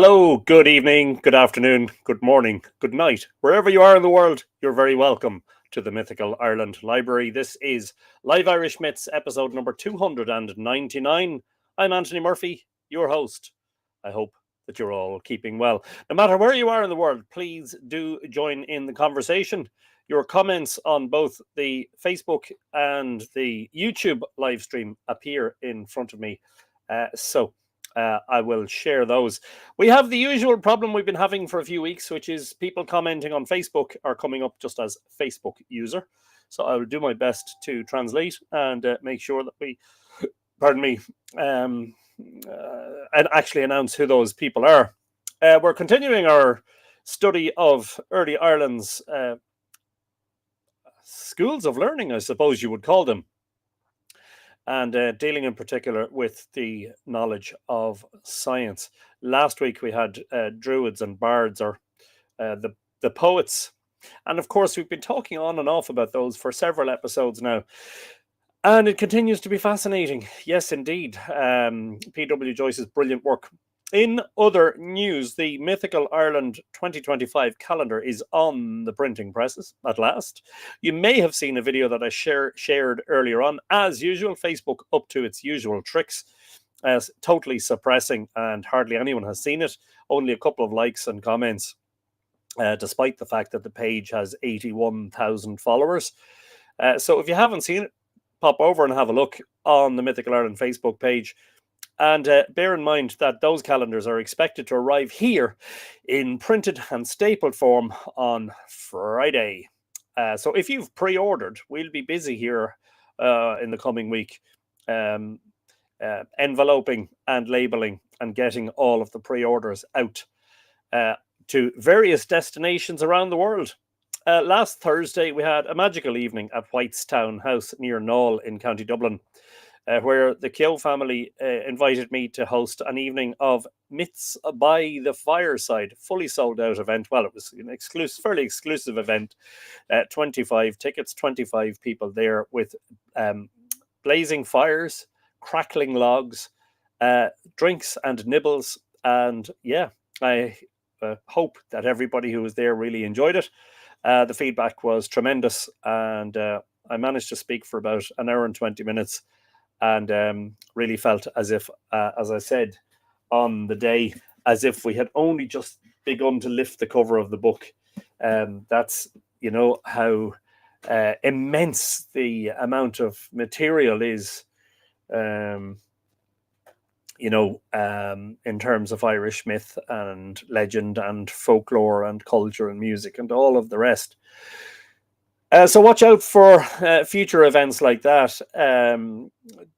Hello, good evening, good afternoon, good morning, good night. Wherever you are in the world, you're very welcome to the Mythical Ireland Library. This is Live Irish Myths, episode number 299. I'm Anthony Murphy, your host. I hope that you're all keeping well. No matter where you are in the world, please do join in the conversation. Your comments on both the Facebook and the YouTube live stream appear in front of me. I will share those. We have the usual problem we've been having for a few weeks, which is people commenting on Facebook are coming up just as Facebook user. So I will do my best to translate and make sure that we, and actually announce who those people are. We're continuing our study of early Ireland's schools of learning, I suppose you would call them, and dealing in particular with the knowledge of science. Last week we had druids and bards, or the poets. And of course, we've been talking on and off about those for several episodes now. And it continues to be fascinating. Yes, indeed. P.W. Joyce's brilliant work. In other news, the Mythical Ireland 2025 calendar is on the printing presses at last. You may have seen a video that I shared earlier on. As usual, Facebook up to its usual tricks, totally suppressing, and hardly anyone has seen it. Only a couple of likes and comments, despite the fact that the page has 81,000 followers. So if you haven't seen it, pop over and have a look on the Mythical Ireland Facebook page. And bear in mind that those calendars are expected to arrive here in printed and stapled form on Friday. So if you've pre-ordered, we'll be busy here in the coming week, enveloping and labeling and getting all of the pre-orders out to various destinations around the world. Last Thursday, we had a magical evening at Whitestown House near Knoll in County Dublin, where the Keogh family invited me to host an evening of Myths by the Fireside, fully sold out event. Well, it was an fairly exclusive event. 25 tickets, 25 people there with blazing fires, crackling logs, drinks and nibbles. And yeah, I hope that everybody who was there really enjoyed it. The feedback was tremendous, and I managed to speak for about an hour and 20 minutes. And really felt as if, as I said on the day, as if we had only just begun to lift the cover of the book. That's, how immense the amount of material is, in terms of Irish myth and legend and folklore and culture and music and all of the rest. So watch out for future events like that.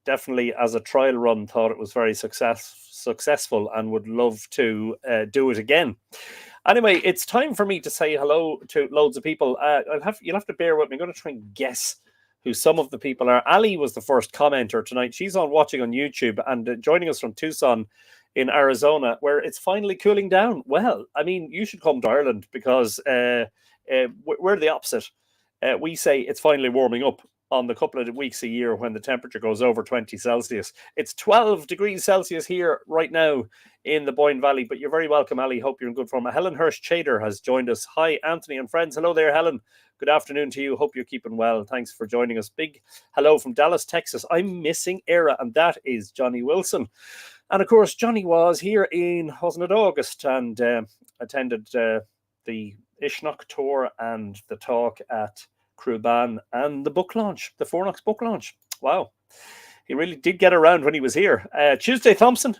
Definitely, as a trial run, thought it was very successful and would love to do it again. Anyway, it's time for me to say hello to loads of people. You'll have to bear with me. I'm going to try and guess who some of the people are. Ali was the first commenter tonight. She's watching on YouTube and joining us from Tucson in Arizona, where it's finally cooling down. Well, I mean, you should come to Ireland because we're the opposite. We say it's finally warming up on the couple of weeks a year when the temperature goes over 20 Celsius. It's 12 degrees Celsius here right now in the Boyne Valley, but you're very welcome, Ali. Hope you're in good form. Helen Hirsch-Chader has joined us. Hi, Anthony and friends. Hello there, Helen. Good afternoon to you. Hope you're keeping well. Thanks for joining us. Big hello from Dallas, Texas. I'm missing Era, and that is Johnny Wilson. And of course, Johnny was here in, wasn't it, August, and attended the Ishnok tour and the talk at Cruban and the book launch, the Fornox book launch. Wow. He really did get around when he was here. Tuesday Thompson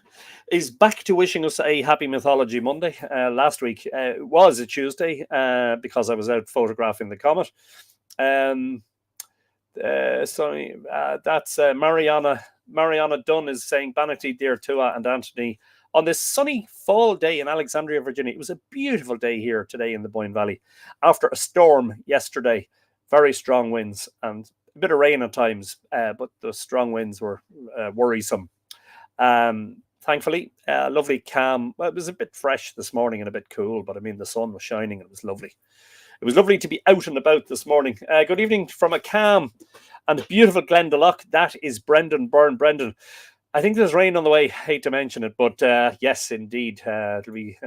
is back to wishing us a happy Mythology Monday. Last week was a Tuesday because I was out photographing the comet. That's Mariana Dunn is saying Bannockty, dear Tua and Anthony, on this sunny fall day in Alexandria, Virginia. It was a beautiful day here today in the Boyne Valley after a storm yesterday. Very strong winds and a bit of rain at times, but the strong winds were worrisome. Thankfully, lovely, calm. Well, it was a bit fresh this morning and a bit cool, but I mean, the sun was shining and it was lovely. It was lovely to be out and about this morning. Good evening from a calm and beautiful Glendalough. That is Brendan Byrne. Brendan, I think there's rain on the way. Hate to mention it, but yes, indeed, it'll be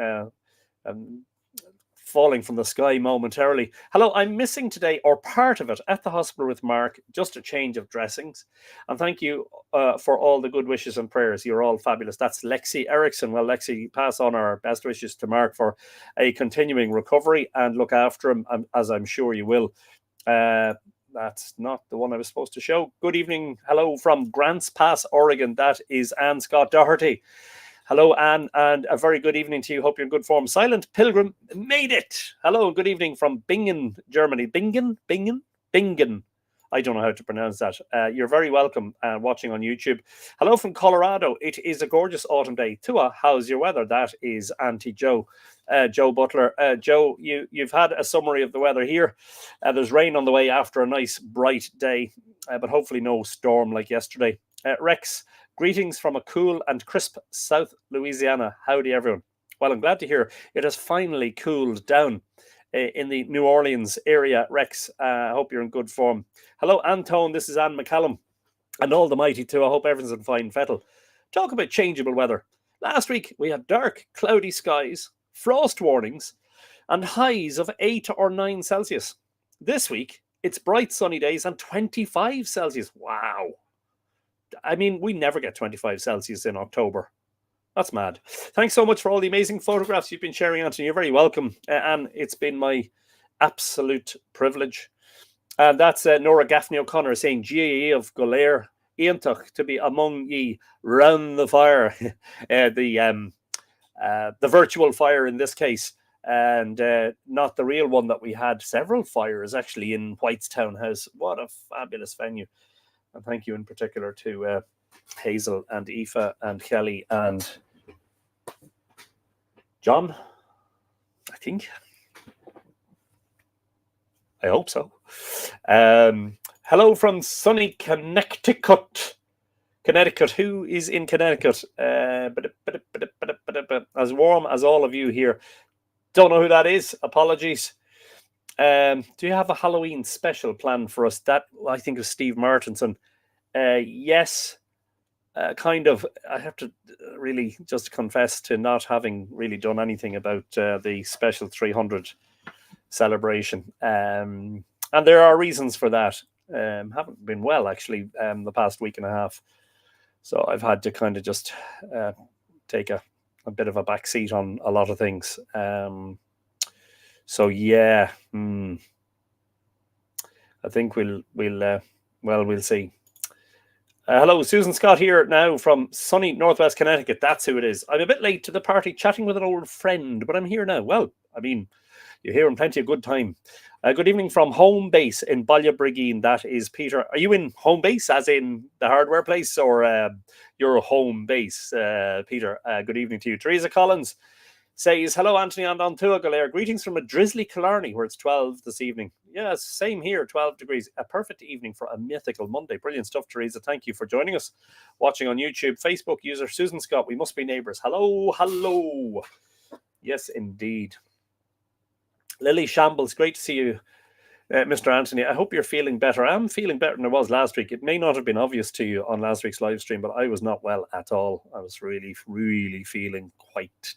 falling from the sky momentarily. Hello, I'm missing today, or part of it, at the hospital with Mark, just a change of dressings. And thank you for all the good wishes and prayers. You're all fabulous. That's Lexi Erickson. Well, Lexi, pass on our best wishes to Mark for a continuing recovery and look after him, as I'm sure you will. That's not the one I was supposed to show. Good evening. Hello from Grants Pass, Oregon. That is Anne Scott Doherty. Hello, Anne, and a very good evening to you. Hope you're in good form. Silent Pilgrim made it. Hello, good evening from Bingen, Germany. Bingen. I don't know how to pronounce that. You're very welcome watching on YouTube. Hello from Colorado. It is a gorgeous autumn day. Tua, how's your weather? That is Auntie Joe. Joe Butler. Joe, you've had a summary of the weather here. There's rain on the way after a nice bright day, but hopefully no storm like yesterday. Rex, greetings from a cool and crisp South Louisiana. Howdy, everyone. Well, I'm glad to hear it has finally cooled down in the New Orleans area. Rex, I hope you're in good form. Hello, Antone. This is Anne McCallum. And all the mighty too. I hope everyone's in fine fettle. Talk about changeable weather. Last week, we had dark, cloudy skies, frost warnings, and highs of 8 or 9 Celsius. This week, it's bright, sunny days and 25 Celsius. Wow. I mean, we never get 25 Celsius in October. That's mad. Thanks so much for all the amazing photographs you've been sharing, Anthony. You're very welcome. And it's been my absolute privilege. And that's Nora Gaffney O'Connor saying, GAE of Golair, Iantach, to be among ye round the fire. The virtual fire in this case, and not the real one that we had. Several fires actually in Whitestown House. What a fabulous venue. And thank you in particular to Hazel and Aoife and Kelly and John, I think. I hope so. Hello from sunny Connecticut. Who is in Connecticut? As warm as all of you here. Don't know who that is. Apologies. Do you have a Halloween special planned for us? That, I think, is Steve Martinson. Yes, kind of. I have to really just confess to not having really done anything about the special 300 celebration. And there are reasons for that. Haven't been well, actually, the past week and a half. So I've had to kind of just take a bit of a back seat on a lot of things. So yeah, I think we'll see. Hello, Susan Scott here now from sunny Northwest Connecticut. That's who it is. I'm a bit late to the party, chatting with an old friend, but I'm here now. Well, I mean, you're here in plenty of good time. Good evening from home base in Ballybrigeen. That is Peter. Are you in home base, as in the hardware place, or your home base, Peter? Good evening to you. Teresa Collins says, hello, Anthony and Antua Golair. Greetings from a drizzly Killarney, where it's 12 this evening. Yes, same here, 12 degrees. A perfect evening for a mythical Monday. Brilliant stuff, Teresa. Thank you for joining us. Watching on YouTube. Facebook user Susan Scott. We must be neighbours. Hello. Yes, indeed. Lily Shambles, great to see you, Mr. Anthony. I hope you're feeling better. I'm feeling better than I was last week. It may not have been obvious to you on last week's live stream, but I was not well at all. I was really, really feeling quite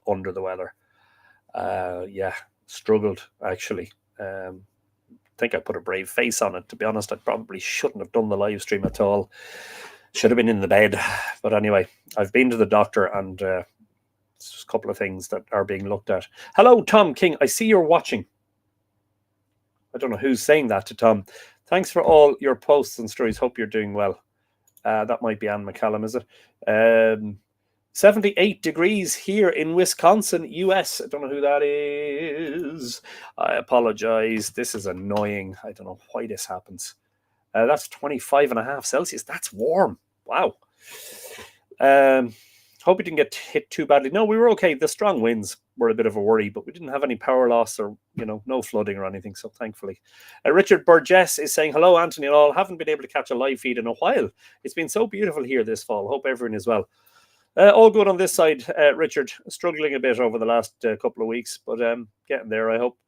under the weather. Struggled, actually. Think I put a brave face on it. To be honest, I probably shouldn't have done the live stream at all. Should have been in the bed. But anyway, I've been to the doctor, and there's a couple of things that are being looked at. Hello, Tom King. I see you're watching. I don't know who's saying that to Tom. Thanks for all your posts and stories. Hope you're doing well. That might be Anne McCallum, is it? 78 degrees here in Wisconsin, US. I don't know who that is. I apologize. This is annoying. I don't know why this happens. That's 25.5 Celsius. That's warm. Wow. Hope we didn't get hit too badly. No, we were okay. The strong winds were a bit of a worry, but we didn't have any power loss or, no flooding or anything. So thankfully. Richard Burgess is saying, hello, Anthony and all. Haven't been able to catch a live feed in a while. It's been so beautiful here this fall. Hope everyone is well. All good on this side, Richard. Struggling a bit over the last couple of weeks, but getting there, I hope.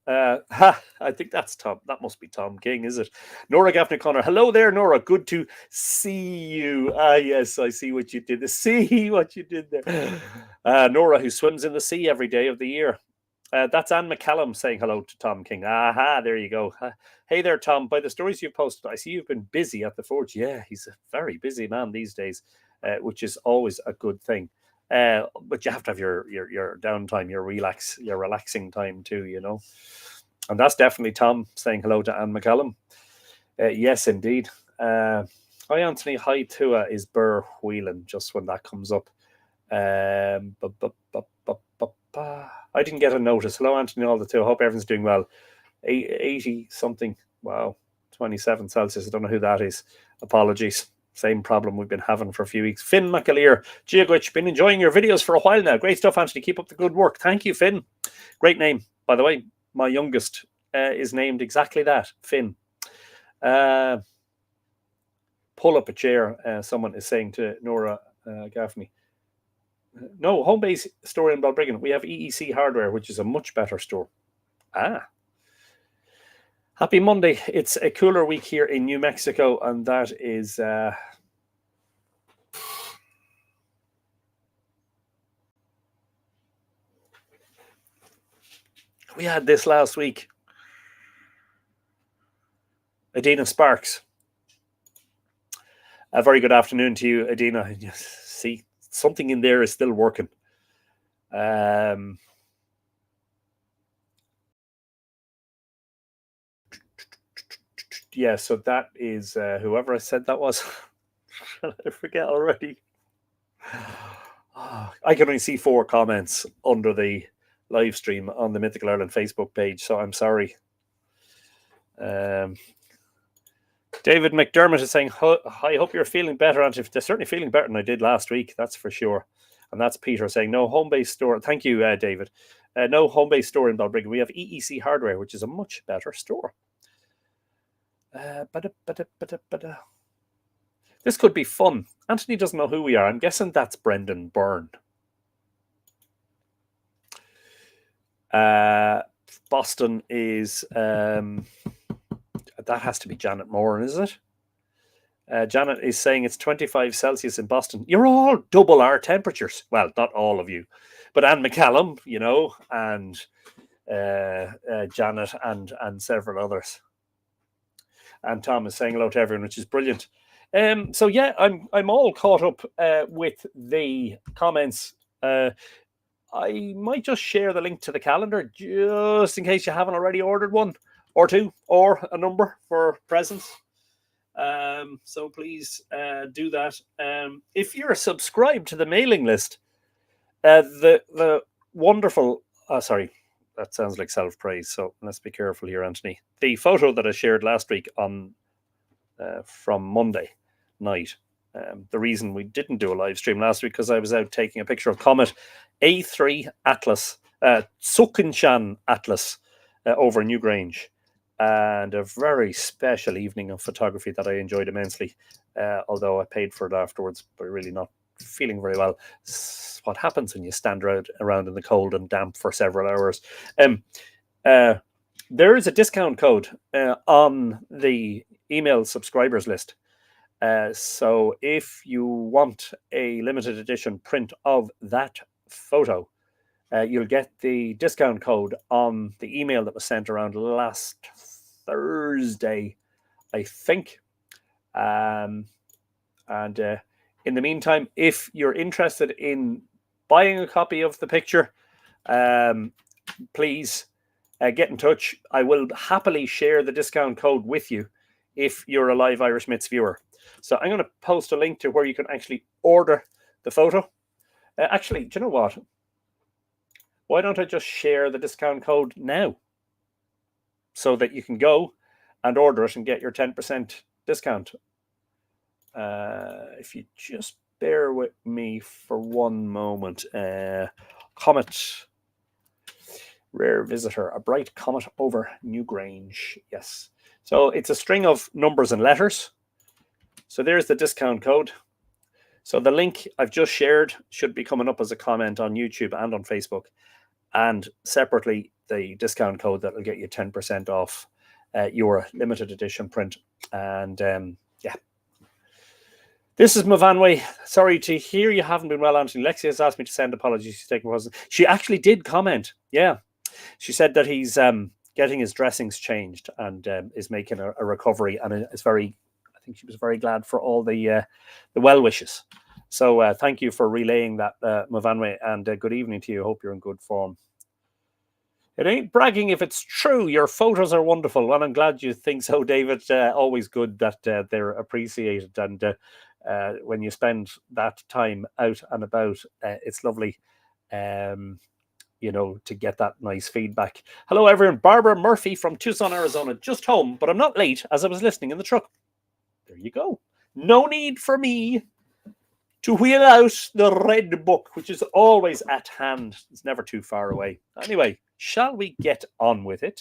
I think that's Tom. That must be Tom King, is it? Nora Gaffney Connor. Hello there, Nora. Good to see you. Yes, I see what you did. See what you did there. Nora, who swims in the sea every day of the year. That's Anne McCallum saying hello to Tom King. Aha, there you go. Hey there, Tom. By the stories you've posted, I see you've been busy at the Forge. Yeah, he's a very busy man these days, which is always a good thing. But you have to have your downtime, your relaxing time too, you know. And that's definitely Tom saying hello to Anne McCallum. Yes, indeed. Hi, Anthony. Hi, Tua is Burr Whelan, just when that comes up. I didn't get a notice. Hello, Anthony, all the two. I hope everyone's doing well. 80 something. Wow. 27 Celsius. I don't know who that is. Apologies. Same problem we've been having for a few weeks. Finn McAleer, Giagwich, been enjoying your videos for a while now. Great stuff, Anthony. Keep up the good work. Thank you, Finn. Great name, by the way. My youngest is named exactly that, Finn. Pull up a chair, someone is saying to Nora Gaffney. No, home base store in Balbriggan. We have EEC Hardware, which is a much better store. Happy Monday. It's a cooler week here in New Mexico, and that is... we had this last week. Adina Sparks. A very good afternoon to you, Adina. See, something in there is still working. Yeah, so that is whoever I said that was. I forget already. I can only see 4 comments under the live stream on the Mythical Ireland Facebook page, so I'm sorry. David McDermott is saying, I hope you're feeling better, Auntie. They're certainly feeling better than I did last week, that's for sure. And that's Peter saying, no home-based store. Thank you, David. No home-based store in Balbriggan. We have EEC Hardware, which is a much better store. This could be fun. Anthony doesn't know who we are. I'm guessing that's Brendan Byrne. Boston is... that has to be Janet Moore, is it? Janet is saying it's 25 Celsius in Boston. You're all double our temperatures. Well, not all of you. But Anne McCallum, you know, and Janet and several others. And Tom is saying hello to everyone, which is brilliant. So yeah, I'm all caught up with the comments. I might just share the link to the calendar just in case you haven't already ordered one or two or a number for presents. So please do that. If you're subscribed to the mailing list, the wonderful... sorry, that sounds like self-praise, so let's be careful here, Anthony. The photo that I shared last week on from Monday night, the reason we didn't do a live stream last week because I was out taking a picture of Comet A3 Atlas, Sukinshan Atlas over Newgrange, and a very special evening of photography that I enjoyed immensely, although I paid for it afterwards, but really not feeling very well. It's what happens when you stand around in the cold and damp for several hours. There is a discount code on the email subscribers list. So if you want a limited edition print of that photo, you'll get the discount code on the email that was sent around last Thursday, I think. And in the meantime, if you're interested in buying a copy of the picture, please get in touch. I will happily share the discount code with you if you're a live Irish Myths viewer. So I'm going to post a link to where you can actually order the photo. Actually, do you know what? Why don't I just share the discount code now so that you can go and order it and get your 10% discount? If you just bear with me for one moment. Comet, rare visitor, a bright comet over Newgrange. Yes. So it's a string of numbers and letters. So there's the discount code. So the link I've just shared should be coming up as a comment on YouTube and on Facebook. and separately the discount code that will get you 10% off your limited edition print. And yeah. This is Mavanway. Sorry to hear you haven't been well, Anthony. Lexi has asked me to send apologies. She's taking wasn't. She actually did comment. Yeah. She said that he's getting his dressings changed and is making a recovery. And it's very, I think she was very glad for all the well wishes. So thank you for relaying that, Mavanway. And good evening to you. Hope you're in good form. It ain't bragging if it's true. Your photos are wonderful. Well, I'm glad you think so, David. Always good that they're appreciated. And when you spend that time out and about, it's lovely, you know, to get that nice feedback. Hello, everyone. Barbara Murphy from Tucson, Arizona. Just home, but I'm not late as I was listening in the truck. There you go. No need for me to wheel out the red book, which is always at hand. It's never too far away. Anyway, shall we get on with it?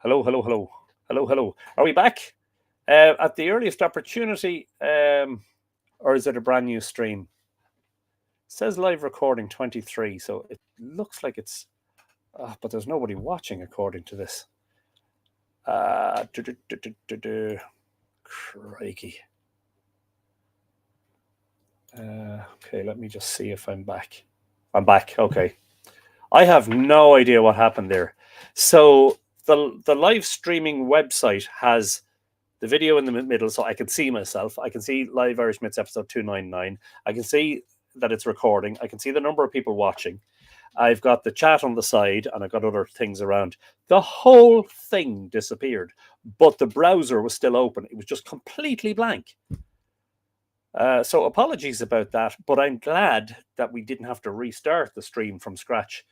Hello, hello, hello. Hello, hello. Are we back? At the earliest opportunity, or is it a brand new stream? It says live recording 23, so it looks like it's... but there's nobody watching according to this. Crikey. Okay, let me just see if I'm back. I'm back, okay. I have no idea what happened there. So the live streaming website has the video in the middle, so I can see myself. I can see Live Irish Myths episode 299. I can see that it's recording. I can see the number of people watching. I've got the chat on the side, and I've got other things around. The whole thing disappeared, but the browser was still open. It was just completely blank. So apologies about that, but I'm glad that we didn't have to restart the stream from scratch.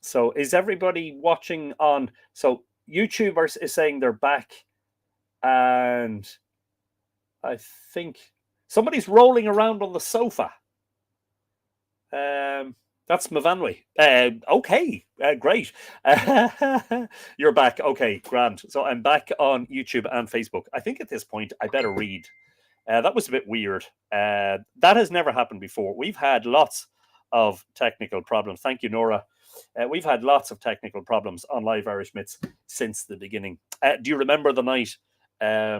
So is everybody watching on? So YouTubers is saying they're back, and I think somebody's rolling around on the sofa. That's Mavanway. Okay, great. You're back. Okay, grand. So I'm back on YouTube and Facebook. I think at this point I better read. That was a bit weird. That has never happened before. We've had lots of technical problems. Thank you, Nora. We've had lots of technical problems on Live Irish Myths since the beginning. Do you remember the night? I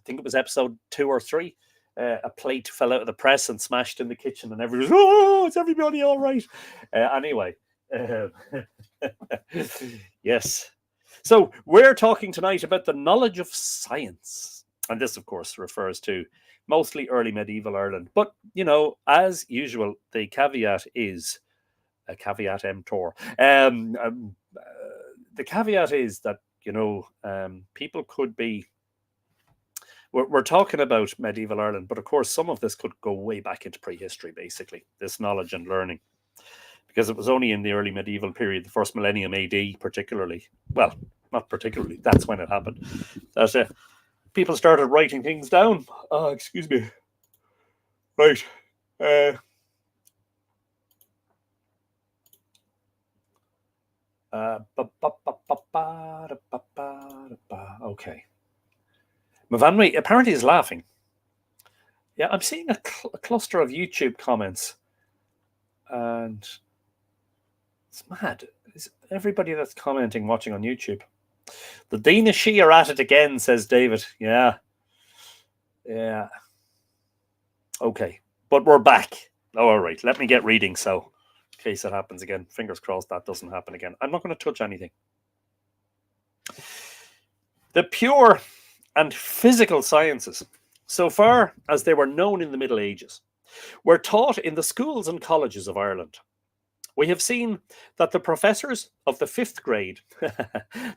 think it was episode 2 or 3. A plate fell out of the press and smashed in the kitchen, and everybody was, oh, is everybody all right? Anyway, yes. So we're talking tonight about the knowledge of science. And this, of course, refers to mostly early medieval Ireland. But, you know, as usual, the caveat is a caveat emptor. The caveat is that, you know, people could be. We're talking about medieval Ireland, but of course, some of this could go way back into prehistory, basically, this knowledge and learning, because it was only in the early medieval period, the first millennium AD, particularly. Well, not particularly, that's when it happened. That people started writing things down. Oh, excuse me. Right. Okay. Mavanri apparently is laughing. Yeah, I'm seeing a cluster of YouTube comments, and it's mad. Is everybody that's commenting watching on YouTube? The Dina Shi are at it again, says David. Yeah. Yeah. Okay. But we're back. Oh, all right. Let me get reading, so in case it happens again. Fingers crossed that doesn't happen again. I'm not going to touch anything. The pure and physical sciences, so far as they were known in the Middle Ages, were taught in the schools and colleges of Ireland. We have seen that the professors of the fifth grade,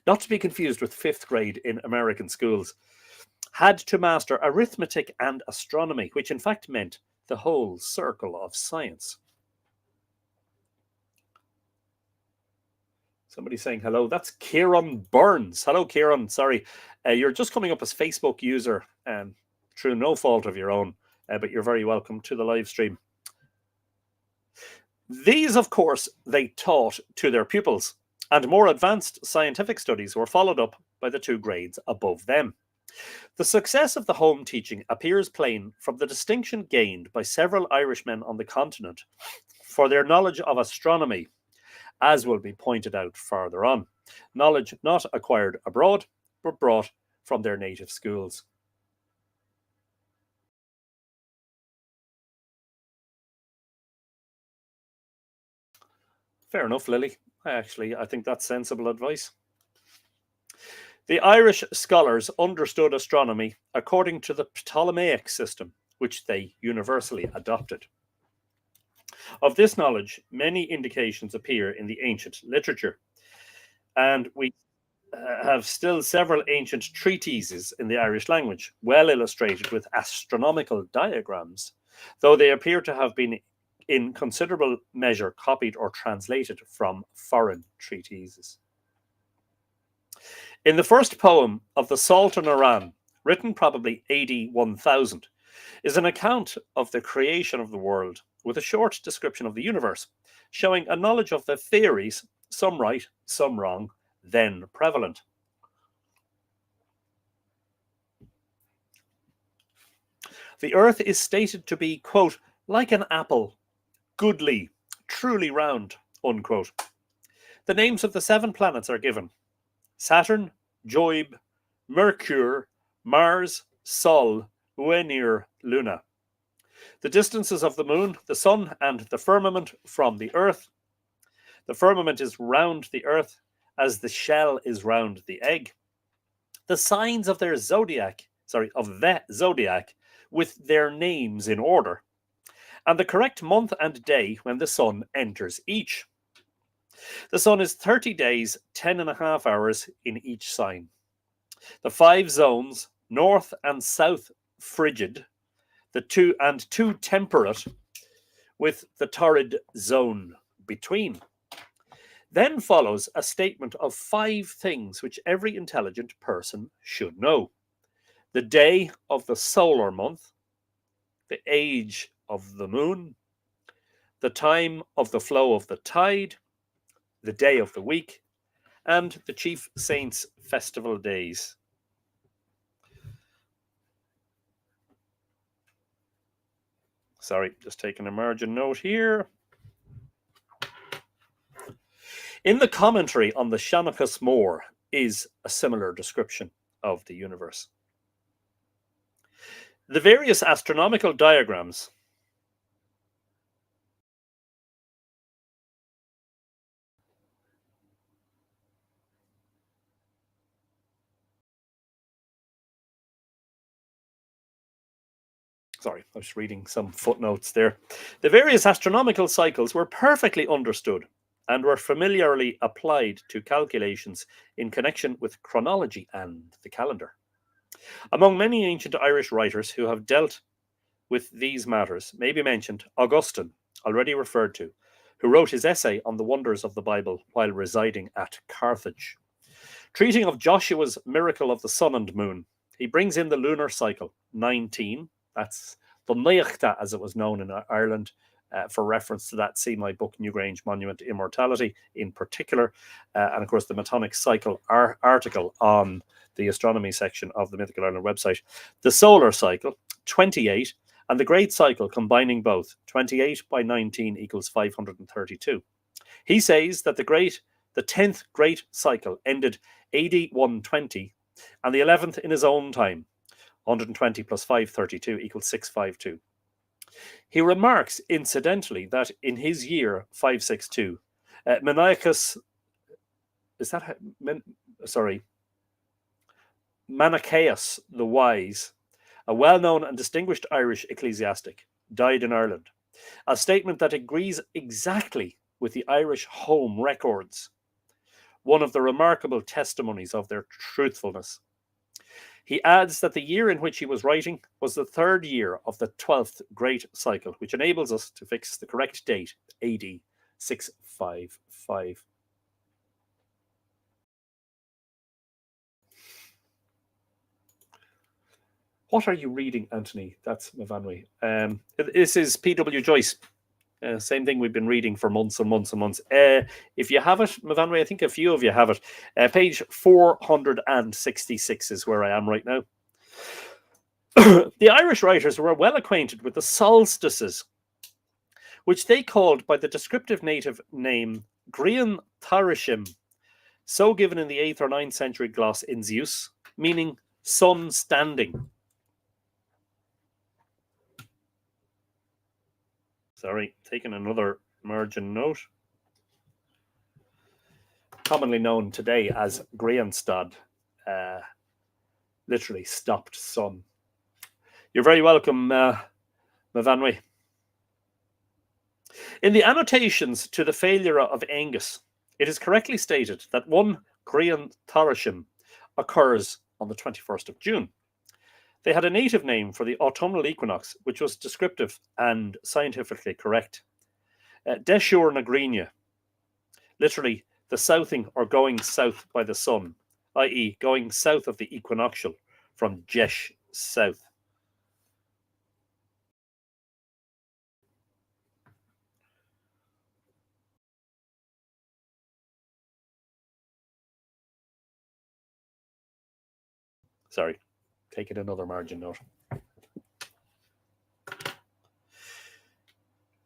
not to be confused with fifth grade in American schools, had to master arithmetic and astronomy, which in fact meant the whole circle of science. Somebody saying hello. That's Kieran Burns. Hello, Kieran. Sorry, you're just coming up as Facebook user through no fault of your own, but you're very welcome to the live stream. These, of course, they taught to their pupils, and more advanced scientific studies were followed up by the two grades above them. The success of the home teaching appears plain from the distinction gained by several Irishmen on the continent for their knowledge of astronomy, as will be pointed out further on. Knowledge not acquired abroad, but brought from their native schools. Fair enough, Lily. I think that's sensible advice. The Irish scholars understood astronomy according to the Ptolemaic system, which they universally adopted. Of this knowledge, many indications appear in the ancient literature, and we have still several ancient treatises in the Irish language, well illustrated with astronomical diagrams, though they appear to have been in considerable measure copied or translated from foreign treatises. In the first poem of the Sultan Aran, written probably AD 1000, is an account of the creation of the world with a short description of the universe, showing a knowledge of the theories, some right, some wrong, then prevalent. The earth is stated to be, quote, like an apple, goodly, truly round, unquote. The names of the 7 planets are given: Saturn, Job, Mercury, Mars, Sol, Venir, Luna. The distances of the moon, the sun, and the firmament from the earth. The firmament is round the earth as the shell is round the egg. The signs of their zodiac, of the zodiac, with their names in order, and the correct month and day when the sun enters each. The sun is 30 days, 10.5 hours in each sign. The 5 zones, north and south frigid, the two temperate, with the torrid zone between. Then follows a statement of 5 things which every intelligent person should know: the day of the solar month, the age of the moon, the time of the flow of the tide, the day of the week, and the chief saints' festival days. Sorry, just taking a margin note here. In the commentary on the Seanchus Mór is a similar description of the universe. The various astronomical diagrams Sorry, I was reading some footnotes there. The various astronomical cycles were perfectly understood and were familiarly applied to calculations in connection with chronology and the calendar. Among many ancient Irish writers who have dealt with these matters may be mentioned Augustine, already referred to, who wrote his essay on the wonders of the Bible while residing at Carthage. Treating of Joshua's miracle of the sun and moon, he brings in the lunar cycle, 19. That's the Neichta, as it was known in Ireland. For reference to that, see my book, Newgrange Monument to Immortality, in particular. And of course, the Metonic Cycle article on the astronomy section of the Mythical Ireland website. The solar cycle, 28. And the great cycle, combining both, 28 by 19 equals 532. He says that the 10th great cycle ended AD 120, and the 11th in his own time, 120 plus 532 equals 652. He remarks, incidentally, that in his year 562, Manichaeus, Manichaeus the Wise, a well-known and distinguished Irish ecclesiastic, died in Ireland. A statement that agrees exactly with the Irish home records, one of the remarkable testimonies of their truthfulness. He adds that the year in which he was writing was the third year of the 12th great cycle, which enables us to fix the correct date, AD 655. What are you reading, Anthony? That's Mavanwi. This is P.W. Joyce. Same thing we've been reading for months and months and months. If you have it, Mavanwi, I think a few of you have it. Page 466 is where I am right now. The Irish writers were well acquainted with the solstices, which they called by the descriptive native name Grian Tarishim, so given in the 8th or 9th century gloss in Zeus, meaning sun standing. Sorry, taking another margin note. Commonly known today as Grianstad, literally stopped sun. You're very welcome, Mavanwi. In the annotations to the failure of Angus, it is correctly stated that one Grian Tarishim occurs on the 21st of June. They had a native name for the autumnal equinox, which was descriptive and scientifically correct. Deshur Nagrinia, literally the southing or going south by the sun, i.e. going south of the equinoctial from Jesh, south. Sorry, taking another margin note.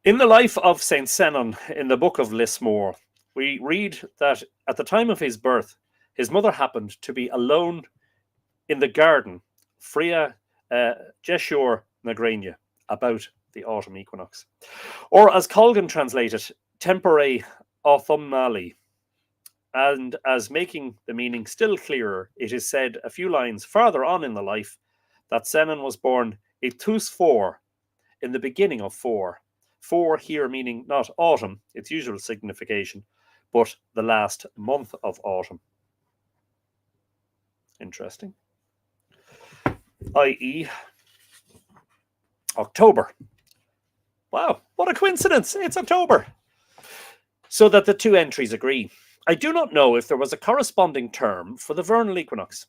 In the life of St. Senon in the Book of Lismore, we read that at the time of his birth, his mother happened to be alone in the garden, Fria Jeshur Nagrania, about the autumn equinox. Or as Colgan translated, tempore autumnali. And as making the meaning still clearer, it is said a few lines farther on in the life that Senon was born Etus 4, in the beginning of 4. 4 here meaning not autumn, its usual signification, but the last month of autumn. Interesting. I.e. October. Wow, what a coincidence. It's October. So that the two entries agree. I do not know if there was a corresponding term for the vernal equinox.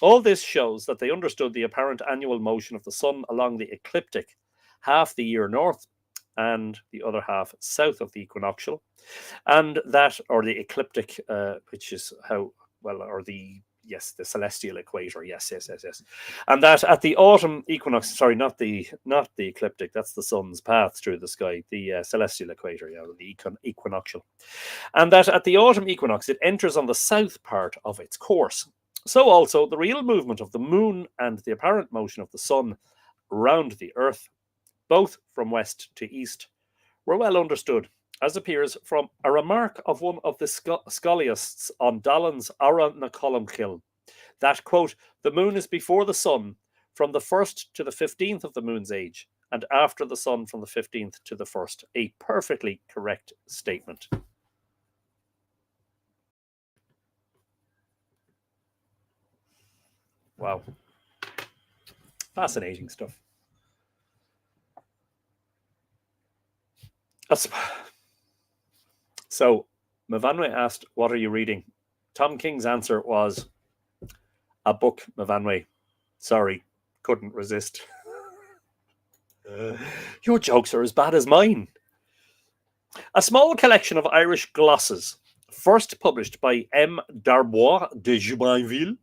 All this shows that they understood the apparent annual motion of the sun along the ecliptic, half the year north and the other half south of the equinoctial, and that, or the ecliptic, which is how, well, or the, yes, the celestial equator, yes. And that at the autumn equinox, sorry, not the ecliptic, that's the sun's path through the sky, the celestial equator, yeah, the equinoctial. And that at the autumn equinox, it enters on the south part of its course. So also the real movement of the moon and the apparent motion of the sun round the earth, both from west to east, were well understood, as appears from a remark of one of the scholiasts on Dallin's Ara na Columkill, that, quote, the moon is before the sun from the 1st to the 15th of the moon's age, and after the sun from the 15th to the 1st. A perfectly correct statement. Wow. Fascinating stuff. So, Mavanwe asked, what are you reading? Tom King's answer was, a book, Mavanwe. Sorry, couldn't resist. Your jokes are as bad as mine. A small collection of Irish glosses, first published by M. Darbois de Jubainville,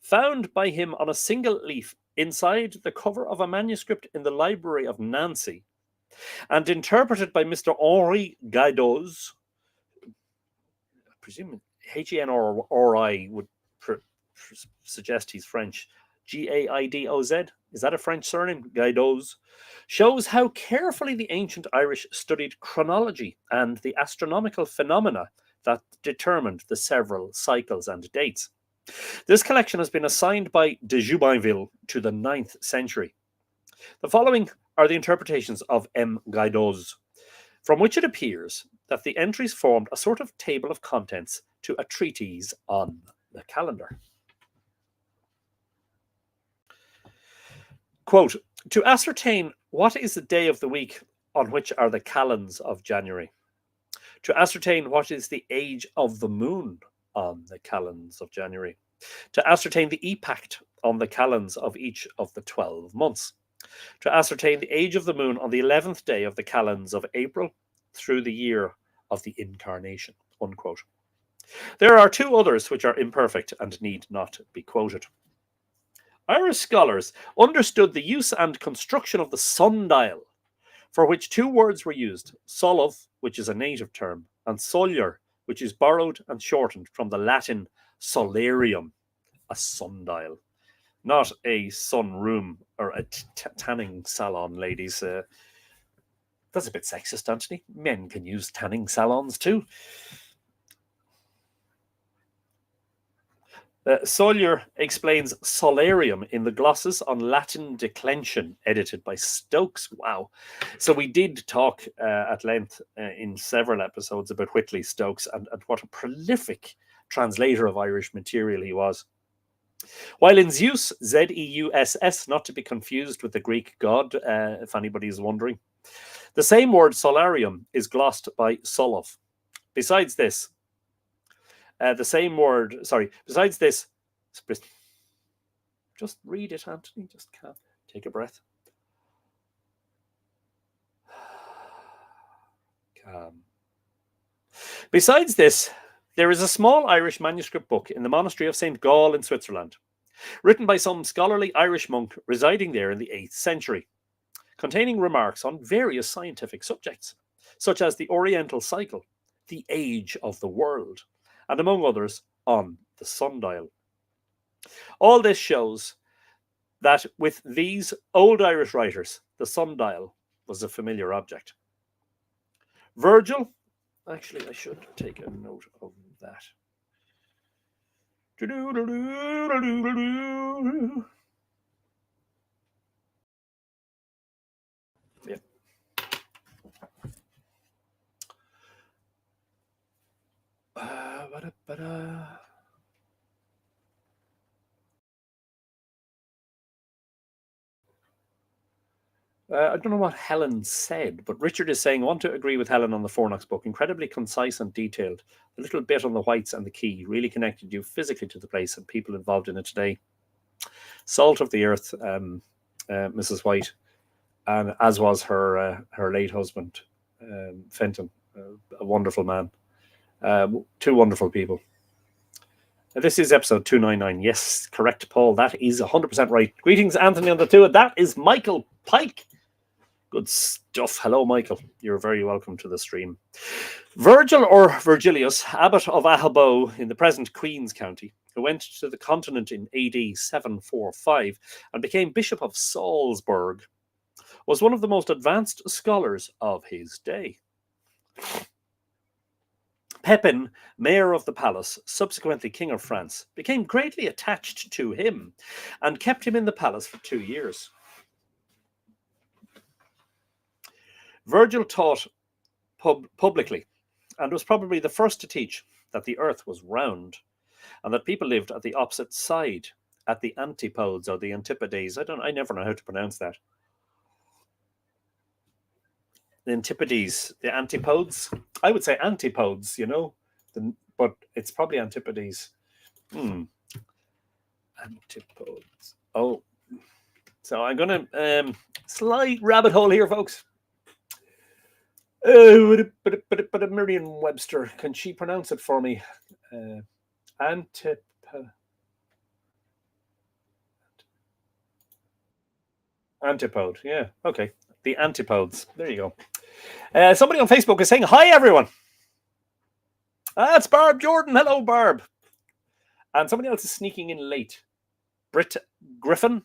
found by him on a single leaf inside the cover of a manuscript in the library of Nancy, and interpreted by Mr. Henri Gaidoz. I presume Henri would suggest he's French. Gaidoz. Is that a French surname? Gaidoz. Shows how carefully the ancient Irish studied chronology and the astronomical phenomena that determined the several cycles and dates. This collection has been assigned by de Jubainville to the 9th century. The following are the interpretations of M. Gaidoz, from which it appears that the entries formed a sort of table of contents to a treatise on the calendar. Quote, to ascertain what is the day of the week on which are the calends of January. To ascertain what is the age of the moon on the calends of January. To ascertain the epact on the calends of each of the 12 months. To ascertain the age of the moon on the 11th day of the calends of April through the year of the incarnation. Unquote. There are two others which are imperfect and need not be quoted. Irish scholars understood the use and construction of the sundial, for which two words were used, solov, which is a native term, and solier, which is borrowed and shortened from the Latin solarium, a sundial. Not a sunroom or a tanning salon, ladies. That's a bit sexist, Anthony. Men can use tanning salons too. Solier explains solarium in the glosses on Latin declension, edited by Stokes. Wow. So we did talk at length in several episodes about Whitley Stokes and what a prolific translator of Irish material he was. While in Zeus, Zeuss, not to be confused with the Greek god, if anybody is wondering, the same word solarium is glossed by solov. Besides this, just read it, Anthony. Just can't take a breath. Calm. Besides this, there is a small Irish manuscript book in the monastery of St. Gall in Switzerland, written by some scholarly Irish monk residing there in the 8th century, containing remarks on various scientific subjects, such as the Oriental cycle, the age of the world, and among others, on the sundial. All this shows that with these old Irish writers, the sundial was a familiar object. Virgil, actually, I should take a note of that. Yeah. I don't know what Helen said, but Richard is saying, I want to agree with Helen on the Fornox book. Incredibly concise and detailed. A little bit on the whites and the key. Really connected you physically to the place and people involved in it today. Salt of the earth, Mrs. White, and as was her late husband, Fenton, a wonderful man. Two wonderful people. This is episode 299. Yes, correct, Paul. That is 100% right. Greetings, Anthony, on the two. That is Michael Pike. Good stuff. Hello, Michael. You're very welcome to the stream. Virgil, or Virgilius, abbot of Ahalbo in the present Queen's County, who went to the continent in AD 745 and became Bishop of Salzburg, was one of the most advanced scholars of his day. Pepin, mayor of the palace, subsequently king of France, became greatly attached to him and kept him in the palace for 2 years. Virgil taught publicly and was probably the first to teach that the earth was round and that people lived at the opposite side, at the antipodes or the antipodes. I never know how to pronounce that. The antipodes, the antipodes. I would say antipodes, but it's probably antipodes. Antipodes. Oh, so I'm gonna slight rabbit hole here, folks. But a Merriam-Webster, can she pronounce it for me? Antipode. Yeah. Okay. The antipodes. There you go. Somebody on Facebook is saying, hi, everyone. That's Barb Jordan. Hello, Barb. And somebody else is sneaking in late. Britt Griffin.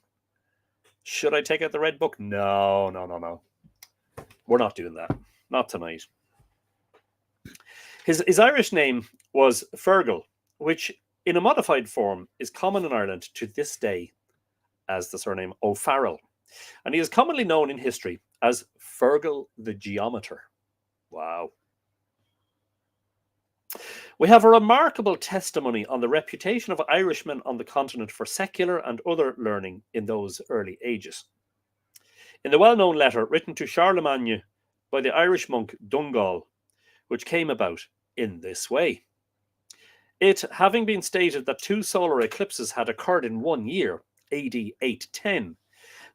Should I take out the red book? No. We're not doing that. Not tonight. His Irish name was Fergal, which in a modified form is common in Ireland to this day as the surname O'Farrell. And he is commonly known in history as Fergal the Geometer. Wow. We have a remarkable testimony on the reputation of Irishmen on the continent for secular and other learning in those early ages. In the well-known letter written to Charlemagne by the Irish monk Dungal, which came about in this way. It having been stated that 2 solar eclipses had occurred in 1 year, AD 810,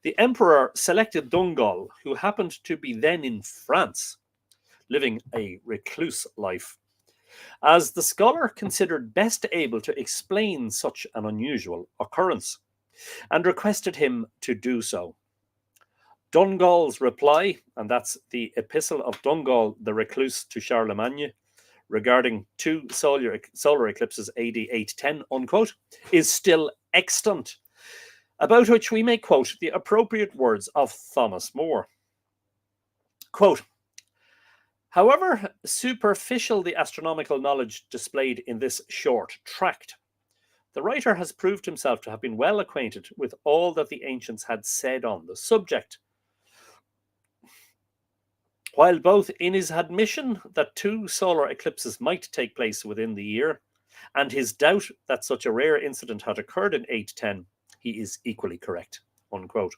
the emperor selected Dungal, who happened to be then in France, living a recluse life, as the scholar considered best able to explain such an unusual occurrence, and requested him to do so. Dungal's reply, and that's the Epistle of Dungal the Recluse to Charlemagne, regarding 2 solar eclipses AD 810, unquote, is still extant, about which we may quote the appropriate words of Thomas More. Quote, however superficial the astronomical knowledge displayed in this short tract, the writer has proved himself to have been well acquainted with all that the ancients had said on the subject. While both in his admission that 2 solar eclipses might take place within the year, and his doubt that such a rare incident had occurred in 810, he is equally correct, unquote.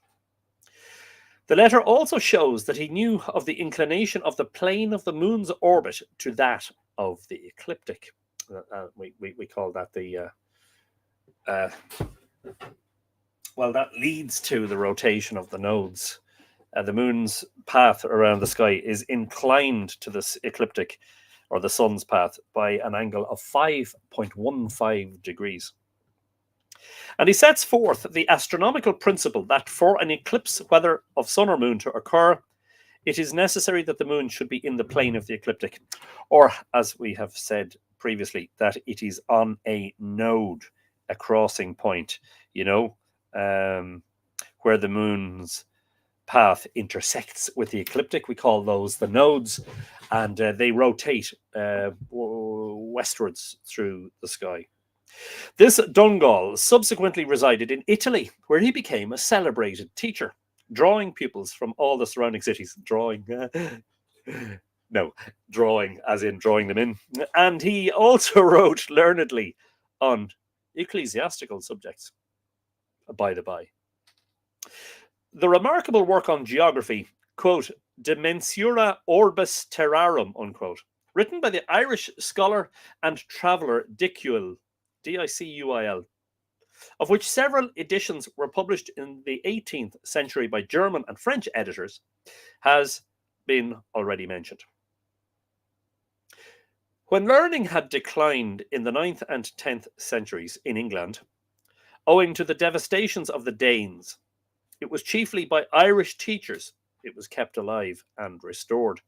The letter also shows that he knew of the inclination of the plane of the moon's orbit to that of the ecliptic. We call that the... well, that leads to the rotation of the nodes. The moon's path around the sky is inclined to this ecliptic, or the sun's path, by an angle of 5.15 degrees. And he sets forth the astronomical principle that for an eclipse, whether of sun or moon, to occur, it is necessary that the moon should be in the plane of the ecliptic, or, as we have said previously, that it is on a node, a crossing point, where the moon's path intersects with the ecliptic. We call those the nodes, and they rotate westwards through the sky. This Dungal subsequently resided in Italy, where he became a celebrated teacher, drawing pupils from all the surrounding cities. Drawing as in drawing them in. And he also wrote learnedly on ecclesiastical subjects, by the by. The remarkable work on geography, quote, De Mensura Orbis Terrarum, unquote, written by the Irish scholar and traveller Dicuil, Dicuil, of which several editions were published in the 18th century by German and French editors, has been already mentioned. When learning had declined in the 9th and 10th centuries in England, owing to the devastations of the Danes, it was chiefly by Irish teachers it was kept alive and restored.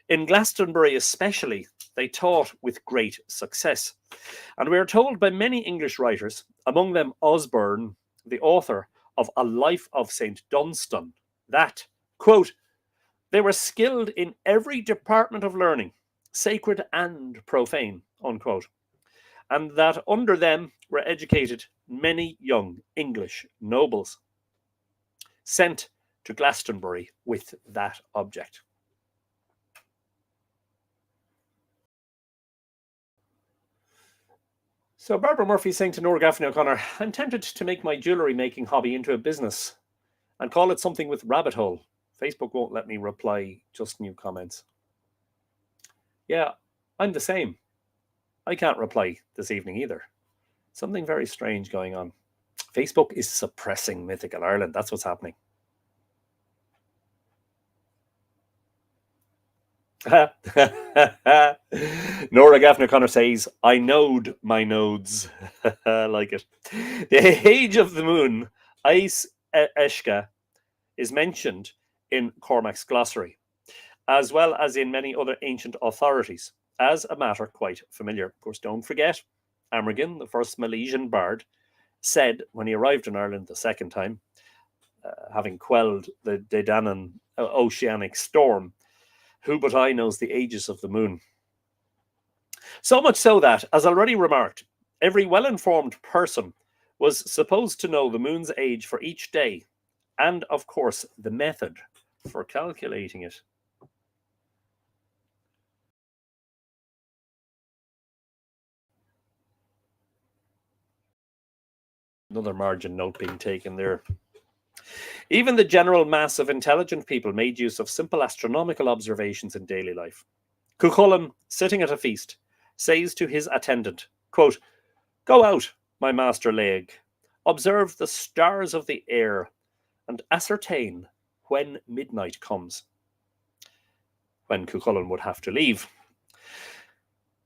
In Glastonbury especially, they taught with great success. And we are told by many English writers, among them Osborne, the author of A Life of St. Dunstan, that, quote, they were skilled in every department of learning, sacred and profane, unquote, and that under them were educated many young English nobles, sent to Glastonbury with that object. So Barbara Murphy saying to Nora Gaffney O'Connor, I'm tempted to make my jewellery making hobby into a business and call it something with rabbit hole. Facebook won't let me reply, just new comments. Yeah, I'm the same. I can't reply this evening either. Something very strange going on. Facebook is suppressing Mythical Ireland. That's what's happening. Nora Gaffney O'Connor says, I knowed my nodes. I like it. The age of the moon, Ice Eshka, is mentioned in Cormac's glossary, as well as in many other ancient authorities, as a matter quite familiar. Of course, don't forget, Amergin, the first Milesian bard, said when he arrived in Ireland the second time, having quelled the Dedanan oceanic storm, who but I knows the ages of the moon? So much so that, as already remarked, every well-informed person was supposed to know the moon's age for each day, and, of course, the method for calculating it. Another margin note being taken there. Even the general mass of intelligent people made use of simple astronomical observations in daily life. Cuchulainn, sitting at a feast, says to his attendant, quote, Go out, my master Laeg, observe the stars of the air, and ascertain when midnight comes. When Cuchulainn would have to leave.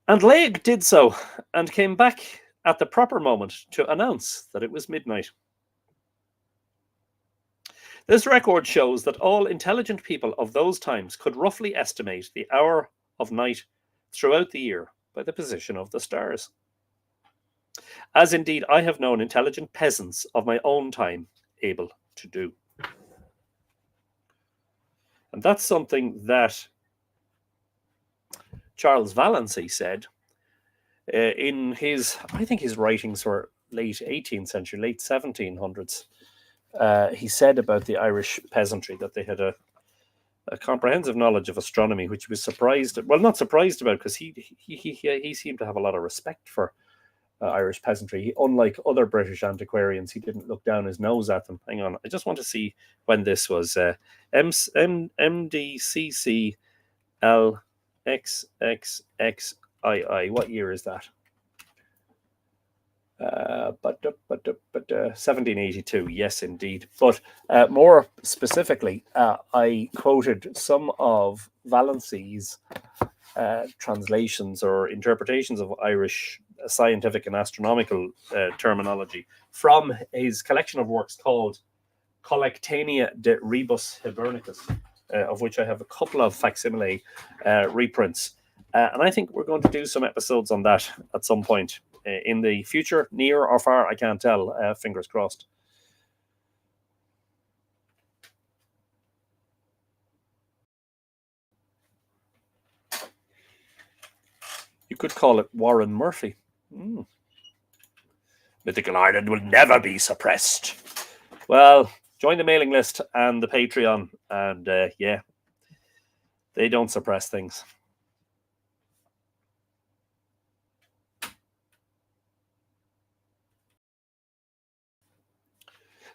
And Laeg did so, and came back at the proper moment to announce that it was midnight. This record shows that all intelligent people of those times could roughly estimate the hour of night throughout the year by the position of the stars. As indeed I have known intelligent peasants of my own time able to do. And that's something that Charles Valency said in his, I think his writings were late 18th century, late 1700s. He said about the Irish peasantry that they had a comprehensive knowledge of astronomy, which he was surprised, well, not surprised about, because he seemed to have a lot of respect for Irish peasantry. Unlike other British antiquarians, he didn't look down his nose at them. Hang on, I just want to see when this was. MDCC LXXXII. What year is that? 1782, yes, indeed. But more specifically, I quoted some of Valency's translations or interpretations of Irish scientific and astronomical terminology from his collection of works called Collectanea de Rebus Hibernicus, of which I have a couple of facsimile reprints. And I think we're going to do some episodes on that at some point in the future, near or far, I can't tell, fingers crossed. You could call it Warren Murphy. Mythical Ireland will never be suppressed. Well, join the mailing list and the Patreon, and yeah, they don't suppress things.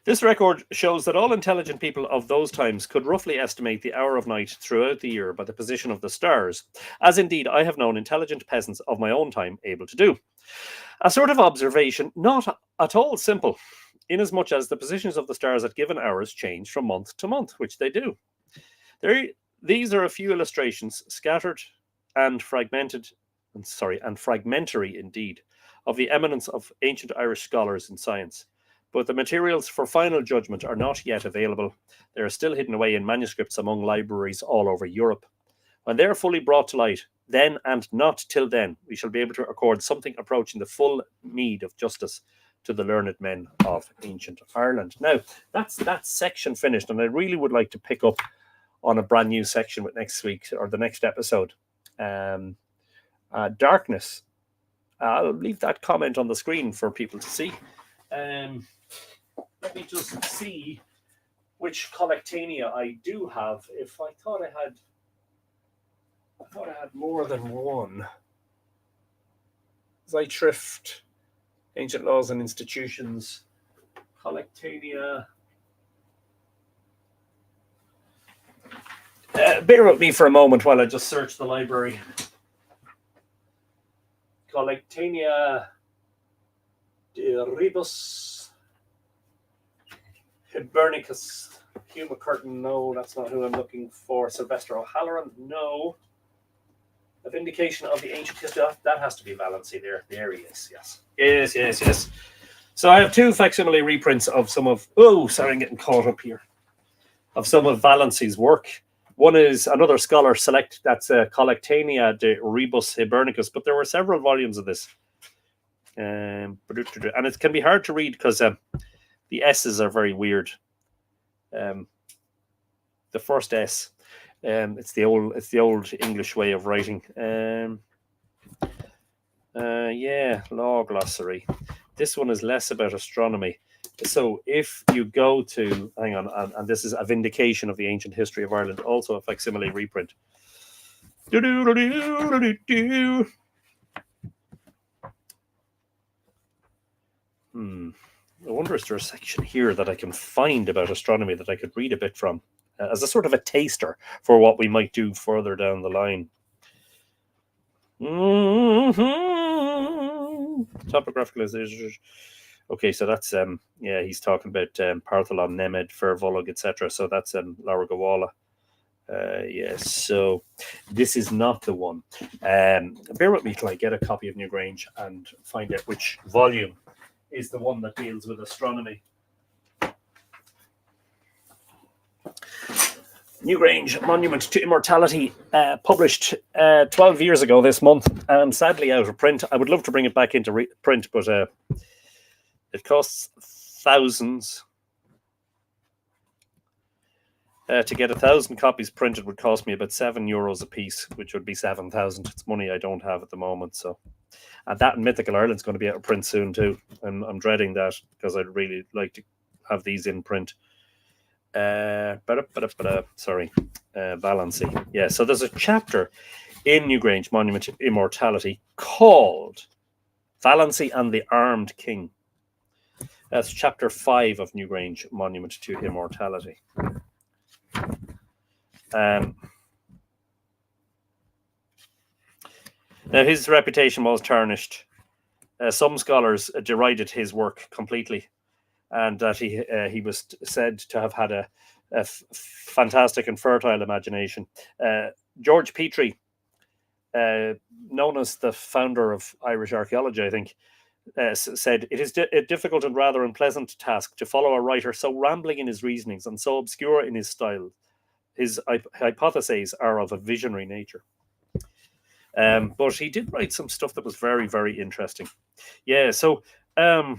This record shows that all intelligent people of those times could roughly estimate the hour of night throughout the year by the position of the stars, as indeed I have known intelligent peasants of my own time able to do. A sort of observation not at all simple, inasmuch as the positions of the stars at given hours change from month to month, which they do. These are a few illustrations, scattered and fragmentary indeed, of the eminence of ancient Irish scholars in science. But the materials for final judgment are not yet available. They are still hidden away in manuscripts among libraries all over Europe. When they are fully brought to light, then and not till then, we shall be able to accord something approaching the full meed of justice to the learned men of ancient Ireland. Now, that's that section finished, and I really would like to pick up on a brand new section with next week or the next episode. darkness. I'll leave that comment on the screen for people to see. Let me just see which Collectania I do have. If I thought I had more than one. Zeitschrift, Ancient Laws and Institutions, Collectania. Bear with me for a moment while I just search the library. Collectania de Rebus Hibernicus. Hugh McCurtain, no, that's not who I'm looking for. Sylvester O'Halloran, no. A vindication of the ancient history. That has to be Valency there. There he is, yes. Yes. So I have two facsimile reprints of some of... Oh, sorry, I'm getting caught up here. Of some of Valency's work. One is another scholar select, that's Collectania de Rebus Hibernicus, but there were several volumes of this. And it can be hard to read because the S's are very weird. The first S, it's the old English way of writing. Law glossary. This one is less about astronomy. So if you go to, hang on, and this is a vindication of the ancient history of Ireland, also a facsimile reprint. I wonder is there a section here that I can find about astronomy that I could read a bit from as a sort of a taster for what we might do further down the line. Topographical. Okay, so that's he's talking about Partholon, Nemed, Fervolog, etc. So that's Laragawala. So this is not the one. Bear with me till I get a copy of Newgrange and find out which volume is the one that deals with astronomy. Newgrange, Monument to Immortality, published 12 years ago this month, and sadly out of print. I would love to bring it back into print, but it costs thousands. To get 1,000 copies printed would cost me about €7 a piece, which would be 7,000. It's money I don't have at the moment. So, and that and Mythical Ireland's going to be out of print soon too. I'm dreading that because I'd really like to have these in print. Valency. Yeah, so there's a chapter in Newgrange Monument to Immortality called Valency and the Armed King. That's chapter 5 of Newgrange Monument to Immortality. Now his reputation was tarnished. Some scholars derided his work completely, and that he was said to have had a fantastic and fertile imagination. George Petrie, known as the founder of Irish archaeology, I think, said, "It is a difficult and rather unpleasant task to follow a writer so rambling in his reasonings and so obscure in his style. His hypotheses are of a visionary nature." But he did write some stuff that was very, very interesting. Yeah, so in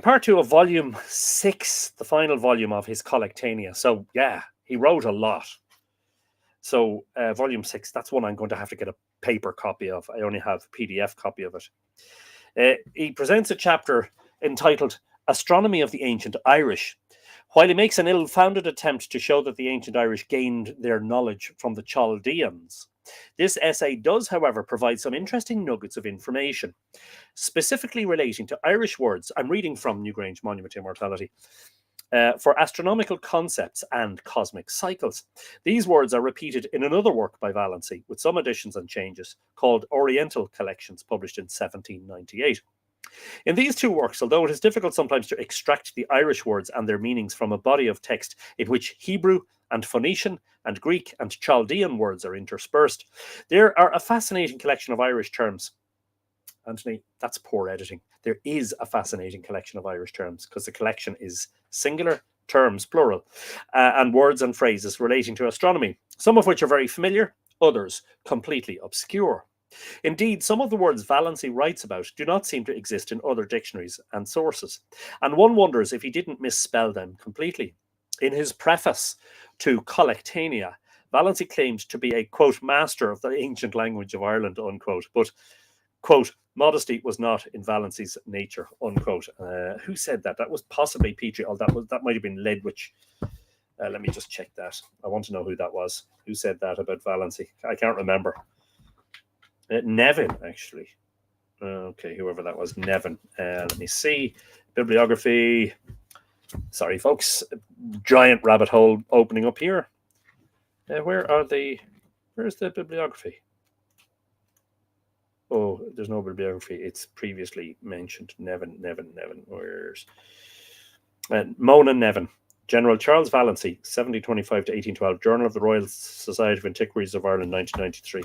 part 2 of volume 6, the final volume of his Collectania. So yeah, he wrote a lot. So volume 6, that's one I'm going to have to get a paper copy of. I only have a PDF copy of it. He presents a chapter entitled Astronomy of the Ancient Irish, while he makes an ill-founded attempt to show that the ancient Irish gained their knowledge from the Chaldeans. This essay does, however, provide some interesting nuggets of information, specifically relating to Irish words. I'm reading from Newgrange Monument to Immortality. For astronomical concepts and cosmic cycles. These words are repeated in another work by Valency, with some additions and changes, called Oriental Collections, published in 1798. In these two works, although it is difficult sometimes to extract the Irish words and their meanings from a body of text in which Hebrew and Phoenician and Greek and Chaldean words are interspersed, there are a fascinating collection of Irish terms. Anthony, that's poor editing. There is a fascinating collection of Irish terms because the collection is singular, terms plural, and words and phrases relating to astronomy, some of which are very familiar, others completely obscure. Indeed, some of the words Valency writes about do not seem to exist in other dictionaries and sources, and one wonders if he didn't misspell them completely. In his preface to Collectania, Valency claimed to be a, quote, master of the ancient language of Ireland, unquote. But, quote, modesty was not in Valency's nature, unquote. Who said that? That was possibly Petrie. Oh, that might have been Ledwich. Let me just check that. I want to know who that was. Who said that about Valency? I can't remember. Nevin, actually. Okay, whoever that was, Nevin. Let me see. Bibliography. Sorry, folks. Giant rabbit hole opening up here. Where's the bibliography? Oh, there's no bibliography. It's previously mentioned. Nevin. Where's Mona Nevin? General Charles Valency, 1725 to 1812, Journal of the Royal Society of Antiquaries of Ireland, 1993.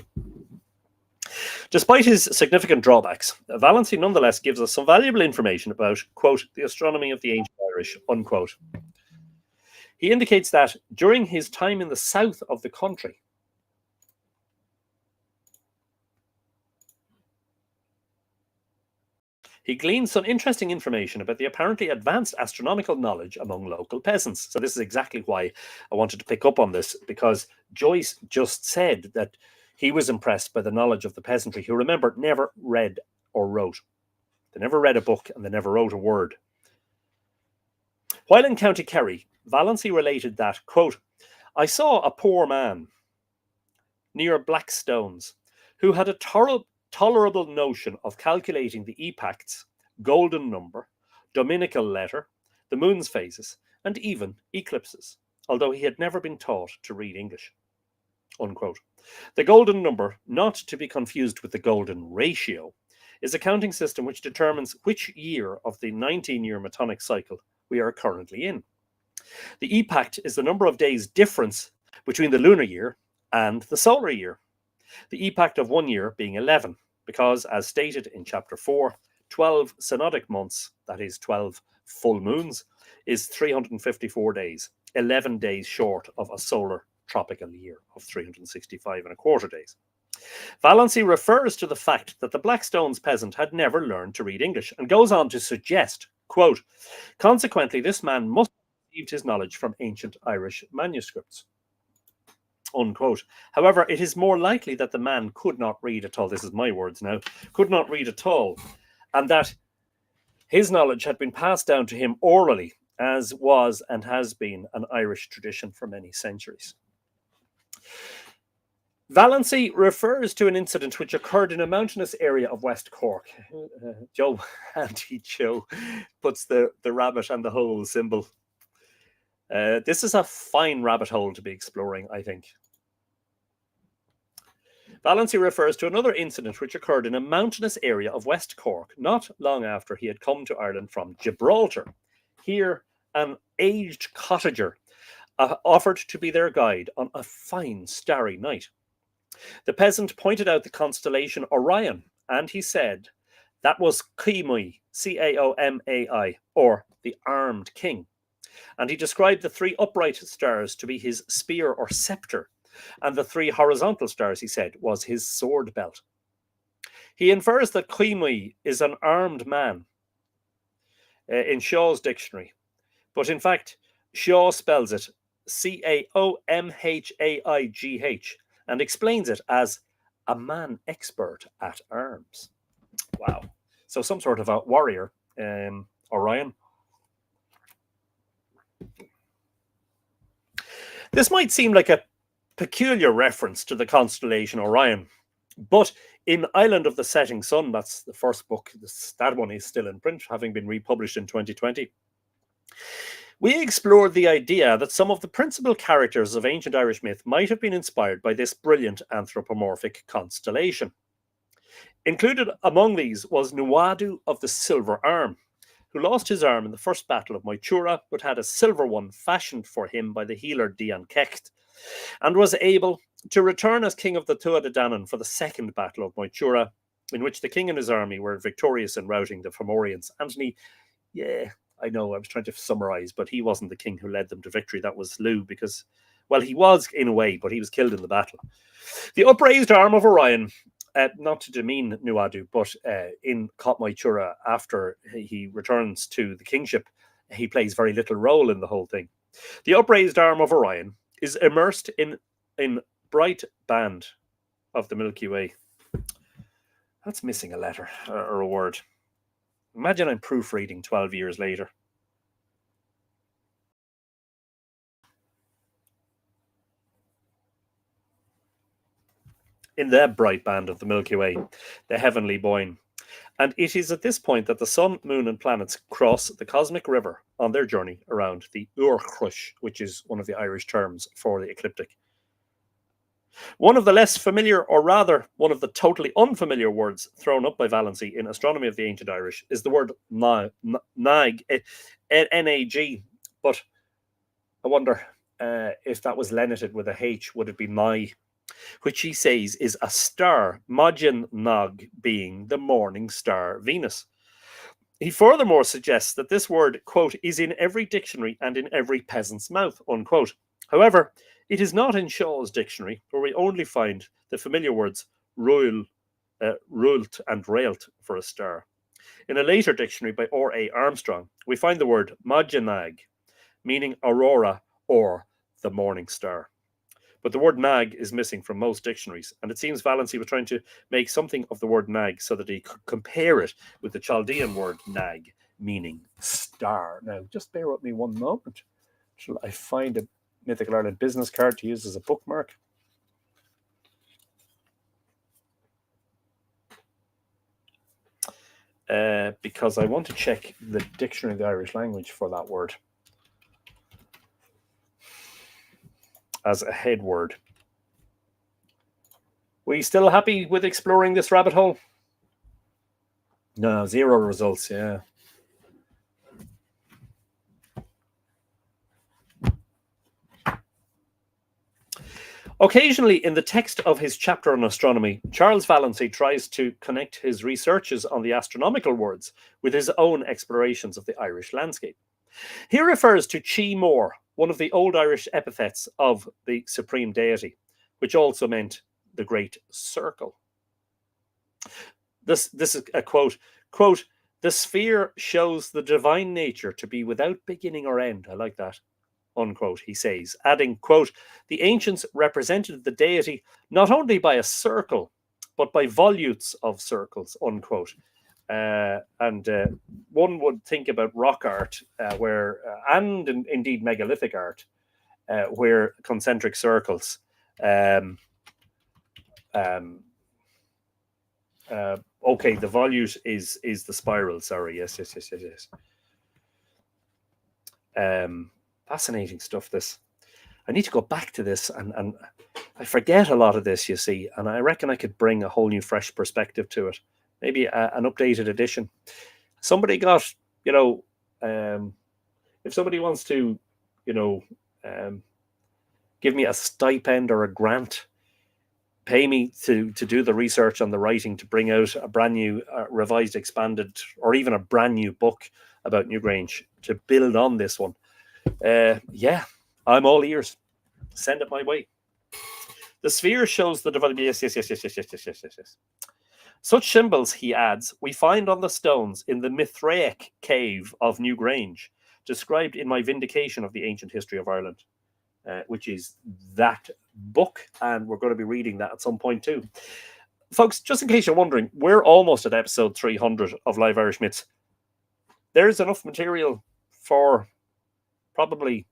Despite his significant drawbacks, Valency nonetheless gives us some valuable information about, quote, the astronomy of the ancient Irish, unquote. He indicates that during his time in the south of the country, he gleaned some interesting information about the apparently advanced astronomical knowledge among local peasants. So this is exactly why I wanted to pick up on this, because Joyce just said that he was impressed by the knowledge of the peasantry, who, remember, never read or wrote. They never read a book and they never wrote a word. While in County Kerry, Valency related that, quote, I saw a poor man near Blackstones who had a tolerable notion of calculating the epochs, golden number, dominical letter, the moon's phases, and even eclipses, although he had never been taught to read English, unquote. The golden number, not to be confused with the golden ratio, is a counting system which determines which year of the 19-year Metonic cycle we are currently in. The epoch is the number of days difference between the lunar year and the solar year. The epoch of 1 year being 11, because, as stated in chapter 4, 12 synodic months, that is 12 full moons, is 354 days, 11 days short of a solar tropical year of 365 and a quarter days. Valency refers to the fact that the Blackstones peasant had never learned to read English, and goes on to suggest, quote, consequently, this man must have received his knowledge from ancient Irish manuscripts, unquote. However, it is more likely that the man could not read at all. This is my words now. Could not read at all. And that his knowledge had been passed down to him orally, as was and has been an Irish tradition for many centuries. Valency refers to an incident which occurred in a mountainous area of West Cork. Joe, Auntie Joe, puts the rabbit and the hole symbol. This is a fine rabbit hole to be exploring, I think. Valency refers to another incident which occurred in a mountainous area of West Cork not long after he had come to Ireland from Gibraltar. Here, an aged cottager offered to be their guide on a fine starry night. The peasant pointed out the constellation Orion, and he said that was Caomai, Caomai, or the Armed King. And he described the 3 upright stars to be his spear or scepter, and the 3 horizontal stars, he said, was his sword belt. He infers that Caomai is an armed man in Shaw's dictionary, but in fact, Shaw spells it Caomhaigh and explains it as a man expert at arms. Wow. So some sort of a warrior, Orion. This might seem like a peculiar reference to the constellation Orion, but in Island of the Setting Sun, that's the first book, that one is still in print, having been republished in 2020, we explored the idea that some of the principal characters of ancient Irish myth might have been inspired by this brilliant anthropomorphic constellation. Included among these was Nuadu of the Silver Arm, who lost his arm in the first battle of Moitura, but had a silver one fashioned for him by the healer Dian Cecht, and was able to return as king of the Tuatha De Danann for the second battle of Moitura, in which the king and his army were victorious in routing the Fomorians. Anthony, I know, I was trying to summarize, but he wasn't the king who led them to victory. That was Lugh, because, well, he was in a way, but he was killed in the battle. The upraised arm of Orion, not to demean Nuadu, but in Cot Moitura, after he returns to the kingship, he plays very little role in the whole thing. The upraised arm of Orion is immersed in in bright band of the Milky Way. That's missing a letter or a word. Imagine I'm proofreading 12 years later. In the bright band of the Milky Way, the heavenly boyne. And it is at this point that the sun, moon, and planets cross the cosmic river on their journey around the Urchrush, which is one of the Irish terms for the ecliptic. One of the less familiar, or rather, one of the totally unfamiliar words thrown up by Valency in Astronomy of the Ancient Irish is the word nag, N-A-G. But I wonder if that was lenited with a H, would it be my? Which he says is a star, Magin Nog being the morning star Venus. He furthermore suggests that this word, quote, is in every dictionary and in every peasant's mouth, unquote. However, it is not in Shaw's dictionary, where we only find the familiar words rult and raelt for a star. In a later dictionary by R.A. Armstrong, we find the word Maginag, meaning aurora or the morning star. But the word nag is missing from most dictionaries, and it seems Valency was trying to make something of the word nag so that he could compare it with the Chaldean word nag, meaning star. Now, just bear with me one moment till I find a Mythical Ireland business card to use as a bookmark. Because I want to check the Dictionary of the Irish Language for that word as a head word. We still happy with exploring this rabbit hole? No, 0 results, yeah. Occasionally, in the text of his chapter on astronomy, Charles Valency tries to connect his researches on the astronomical words with his own explorations of the Irish landscape. He refers to Chi Mór, one of the Old Irish epithets of the supreme deity, which also meant the great circle. This is a quote, the sphere shows the divine nature to be without beginning or end. I like that, unquote, he says, adding, quote, the ancients represented the deity not only by a circle, but by volutes of circles, unquote. And one would think about rock art, and indeed megalithic art, where concentric circles. Okay, the volute is the spiral. Sorry, yes. Fascinating stuff. This, I need to go back to this, and I forget a lot of this, you see, and I reckon I could bring a whole new, fresh perspective to it. Maybe an updated edition. Somebody got, if somebody wants to, give me a stipend or a grant, pay me to do the research on the writing to bring out a brand new, revised, expanded, or even a brand new book about Newgrange to build on this one. Yeah, I'm all ears. Send it my way. The sphere shows the development. Yes. Such symbols, he adds, we find on the stones in the Mithraic cave of Newgrange, described in my Vindication of the Ancient History of Ireland, which is that book, and we're going to be reading that at some point too. Folks, just in case you're wondering, we're almost at episode 300 of Live Irish Myths. There's enough material for probably...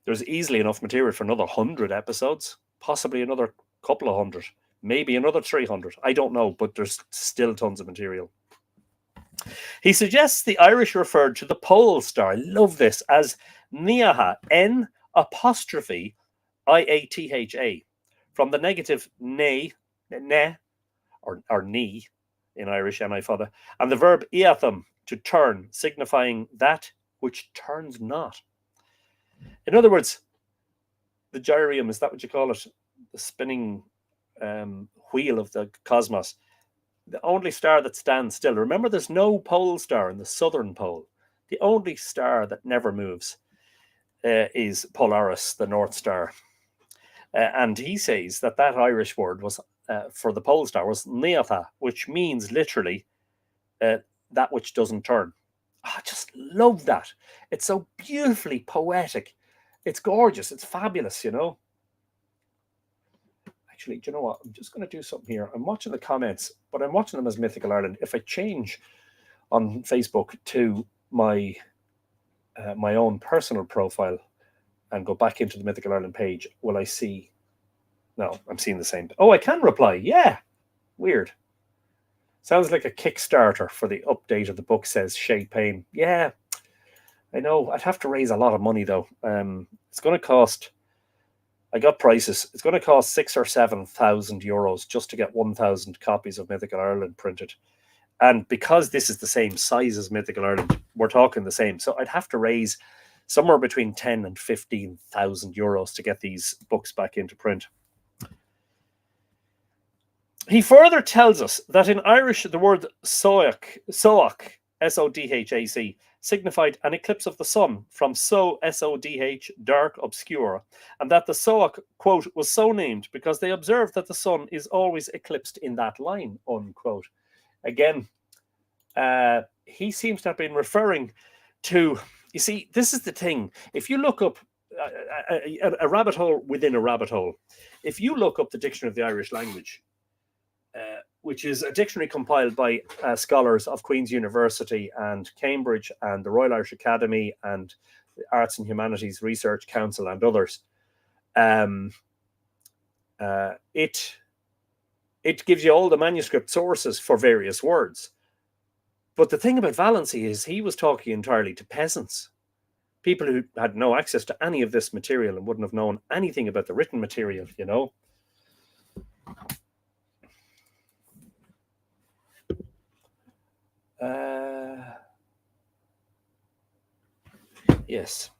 There's easily enough material for another 100 episodes, possibly another couple of hundred. Maybe another 300. I don't know, but there's still tons of material. He suggests the Irish referred to the pole star, love this, as Niaha, N''iatha, from the negative ne, or ni in Irish, and the verb iatham, to turn, signifying that which turns not. In other words, the gyrium, is that what you call it? The spinning wheel of the cosmos, the only star that stands still. Remember, there's no pole star in the southern pole. The only star that never moves is Polaris, the North Star. And he says that Irish word was for the pole star was Niatha, which means literally that which doesn't turn. I just love that. It's so beautifully poetic. It's gorgeous. It's fabulous, you know. Actually, do you know what? I'm just going to do something here. I'm watching the comments, but I'm watching them as Mythical Ireland. If I change on Facebook to my my own personal profile and go back into the Mythical Ireland page, will I see? No, I'm seeing the same. Oh, I can reply. Yeah. Weird. Sounds like a Kickstarter for the update of the book, says Shay Payne. Yeah, I know. I'd have to raise a lot of money, though. It's going to cost... I got prices. It's going to cost €6,000 or €7,000 just to get 1,000 copies of Mythical Ireland printed. And because this is the same size as Mythical Ireland, we're talking the same. So I'd have to raise somewhere between 10 and 15,000 euros to get these books back into print. He further tells us that in Irish, the word soach, S-O-D-H-A-C, signified an eclipse of the sun, from so, S-O-D-H, dark, obscure, and that the soach, quote, was so named because they observed that the sun is always eclipsed in that line, unquote. Again, he seems to have been referring to... You see, this is the thing. If you look up a rabbit hole within a rabbit hole, if you look up the Dictionary of the Irish Language, which is a dictionary compiled by scholars of Queen's University and Cambridge and the Royal Irish Academy and the Arts and Humanities Research Council and others. It gives you all the manuscript sources for various words. But the thing about Valency is he was talking entirely to peasants, people who had no access to any of this material and wouldn't have known anything about the written material, you know. Yes.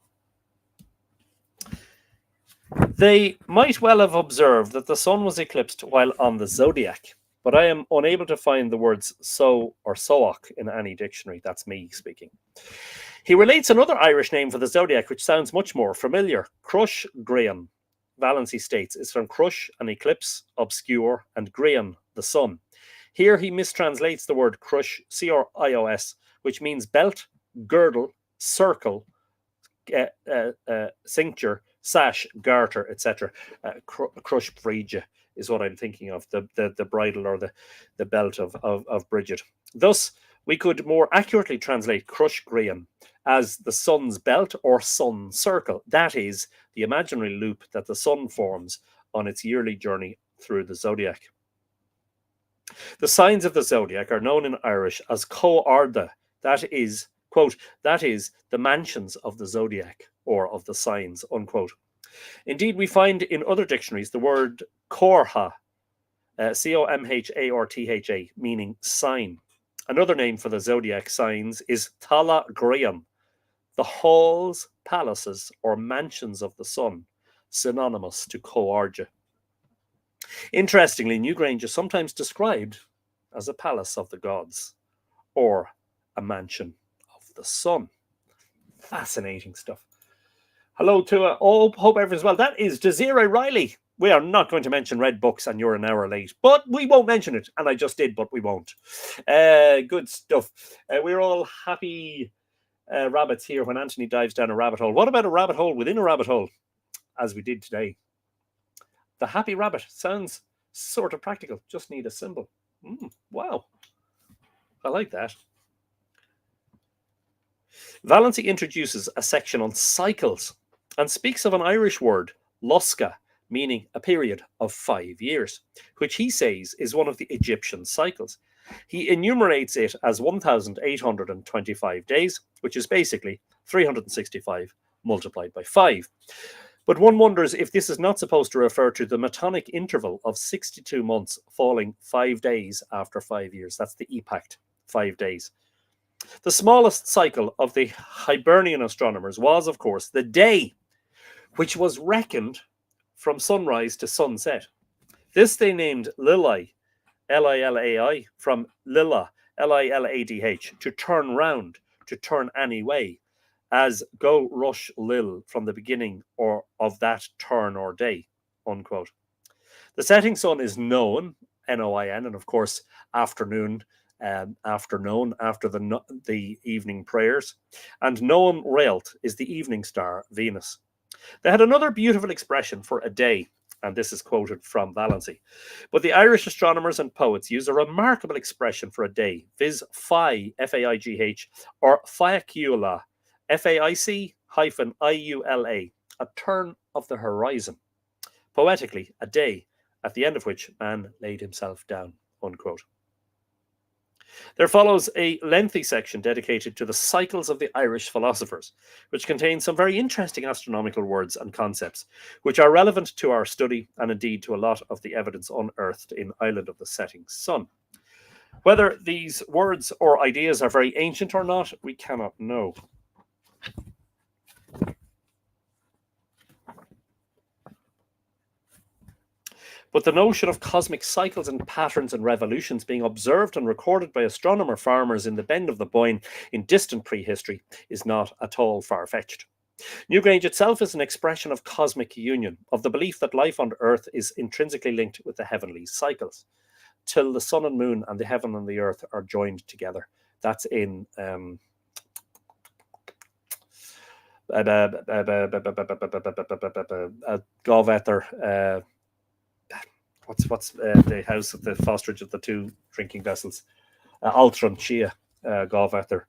They might well have observed that the sun was eclipsed while on the zodiac, but I am unable to find the words so or soach in any dictionary. That's me speaking. He relates another Irish name for the zodiac, which sounds much more familiar. Crush Grian, Valency states, is from crush, an eclipse, obscure, and Grian, the sun. Here he mistranslates the word crush, C-R-I-O-S, which means belt, girdle, circle, cincture, sash, garter, etc. Crush Bridge is what I'm thinking of, the bridle or the belt of Bridget. Thus, we could more accurately translate crush Grian as the sun's belt or sun circle. That is the imaginary loop that the sun forms on its yearly journey through the zodiac. The signs of the zodiac are known in Irish as co-arda. That is, quote, that is the mansions of the zodiac or of the signs, unquote. Indeed, we find in other dictionaries the word corha, C-O-M-H-A-R-T-H-A, meaning sign. Another name for the zodiac signs is Tala Graham, the halls, palaces, or mansions of the sun, synonymous to coarge. Interestingly, Newgrange is sometimes described as a palace of the gods or a mansion of the sun. Fascinating stuff. Hello to hope everyone's well. That is Desiree Riley. We are not going to mention red books and you're an hour late, but we won't mention it. And I just did, but we won't. Good stuff. We're all happy rabbits here when Anthony dives down a rabbit hole. What about a rabbit hole within a rabbit hole, as we did today? The happy rabbit sounds sort of practical. Just need a symbol. Wow. I like that. Valency introduces a section on cycles and speaks of an Irish word, lusca, meaning a period of 5 years, which he says is one of the Egyptian cycles. He enumerates it as 1,825 days, which is basically 365 multiplied by 5. But one wonders if this is not supposed to refer to the Metonic interval of 62 months falling 5 days after 5 years. That's the epact, 5 days. The smallest cycle of the Hibernian astronomers was, of course, the day, which was reckoned from sunrise to sunset. This they named Lilai, L-I-L-A-I, from Lila, L-I-L-A-D-H, to turn round, to turn any way, as go rush lil, from the beginning or of that turn or day, unquote. The setting sun is known, N-O-I-N, and of course afternoon, afternoon, after the evening prayers, and Noam Raelt is the evening star, Venus. They had another beautiful expression for a day, and this is quoted from Valency. But the Irish astronomers and poets use a remarkable expression for a day, viz. Phi, F-A-I-G-H, or Faicula, F-A-I-C-I-U-L-A, a turn of the horizon. Poetically, a day, at the end of which man laid himself down, unquote. There follows a lengthy section dedicated to the cycles of the Irish philosophers, which contains some very interesting astronomical words and concepts, which are relevant to our study and indeed to a lot of the evidence unearthed in Island of the Setting Sun. Whether these words or ideas are very ancient or not, we cannot know. But the notion of cosmic cycles and patterns and revolutions being observed and recorded by astronomer farmers in the Bend of the Boyne in distant prehistory is not at all far-fetched. Newgrange itself is an expression of cosmic union, of the belief that life on Earth is intrinsically linked with the heavenly cycles, till the sun and moon and the heaven and the earth are joined together. That's in Galvether. What's the house of the fosterage of the two drinking vessels? Altron Chia Galvether.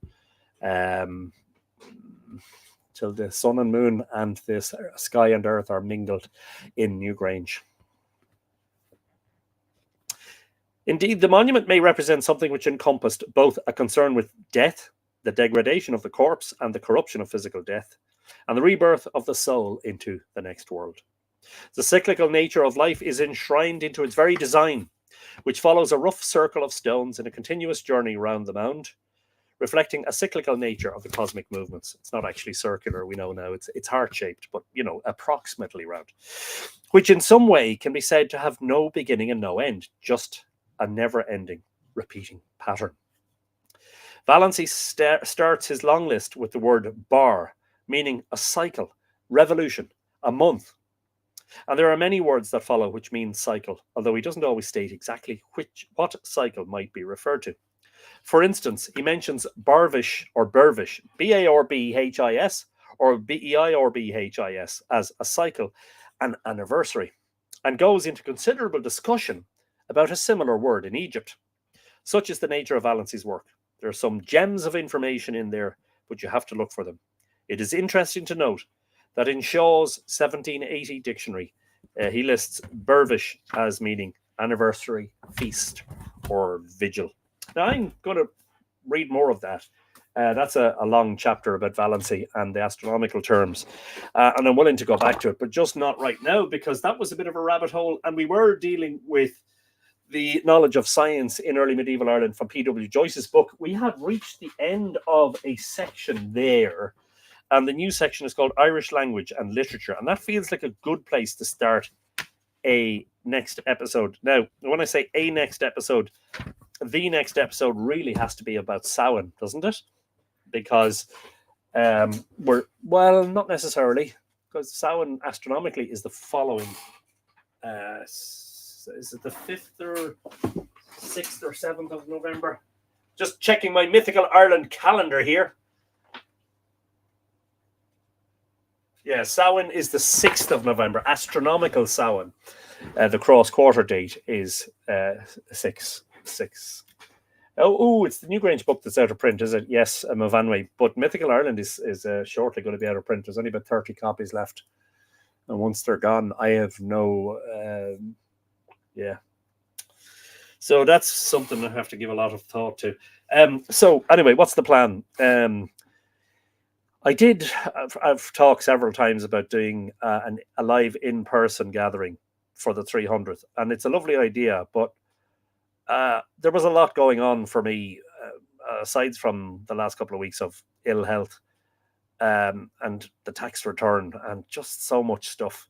Till the sun and moon and the sky and earth are mingled in Newgrange. Indeed, the monument may represent something which encompassed both a concern with death, the degradation of the corpse and the corruption of physical death, and the rebirth of the soul into the next world. The cyclical nature of life is enshrined into its very design, which follows a rough circle of stones in a continuous journey round the mound, reflecting a cyclical nature of the cosmic movements. It's not actually circular, we know now, it's heart-shaped, but, approximately round, which in some way can be said to have no beginning and no end, just a never-ending, repeating pattern. Valency starts his long list with the word bar, meaning a cycle, revolution, a month. And there are many words that follow which mean cycle, although he doesn't always state exactly what cycle might be referred to. For instance, he mentions Barvish or Bervish, B-A-R-B-H-I-S or B-E-I-R-B-H-I-S as a cycle, an anniversary, and goes into considerable discussion about a similar word in Egypt. Such is the nature of Valency's work. There are some gems of information in there, but you have to look for them. It is interesting to note that in Shaw's 1780 dictionary, he lists Bervish as meaning anniversary, feast, or vigil. Now, I'm going to read more of that. That's a long chapter about Valency and the astronomical terms. And I'm willing to go back to it, but just not right now, because that was a bit of a rabbit hole. And we were dealing with the knowledge of science in early medieval Ireland from P.W. Joyce's book. We have reached the end of a section there. And the new section is called Irish Language and Literature. And that feels like a good place to start a next episode. Now, when I say a next episode, the next episode really has to be about Samhain, doesn't it? Because not necessarily, because Samhain astronomically is the following. Is it the 5th or 6th or 7th of November? Just checking my Mythical Ireland calendar here. Yeah, Samhain is the 6th of November, astronomical Samhain. The cross-quarter date is 6. Oh, it's the Newgrange book that's out of print, is it? Yes, Movanway. But Mythical Ireland is shortly going to be out of print. There's only about 30 copies left. And once they're gone, I have no... So that's something I have to give a lot of thought to. So anyway, what's the plan? I've talked several times about doing a live in-person gathering for the 300th, and it's a lovely idea, but there was a lot going on for me, aside from the last couple of weeks of ill health and the tax return and just so much stuff.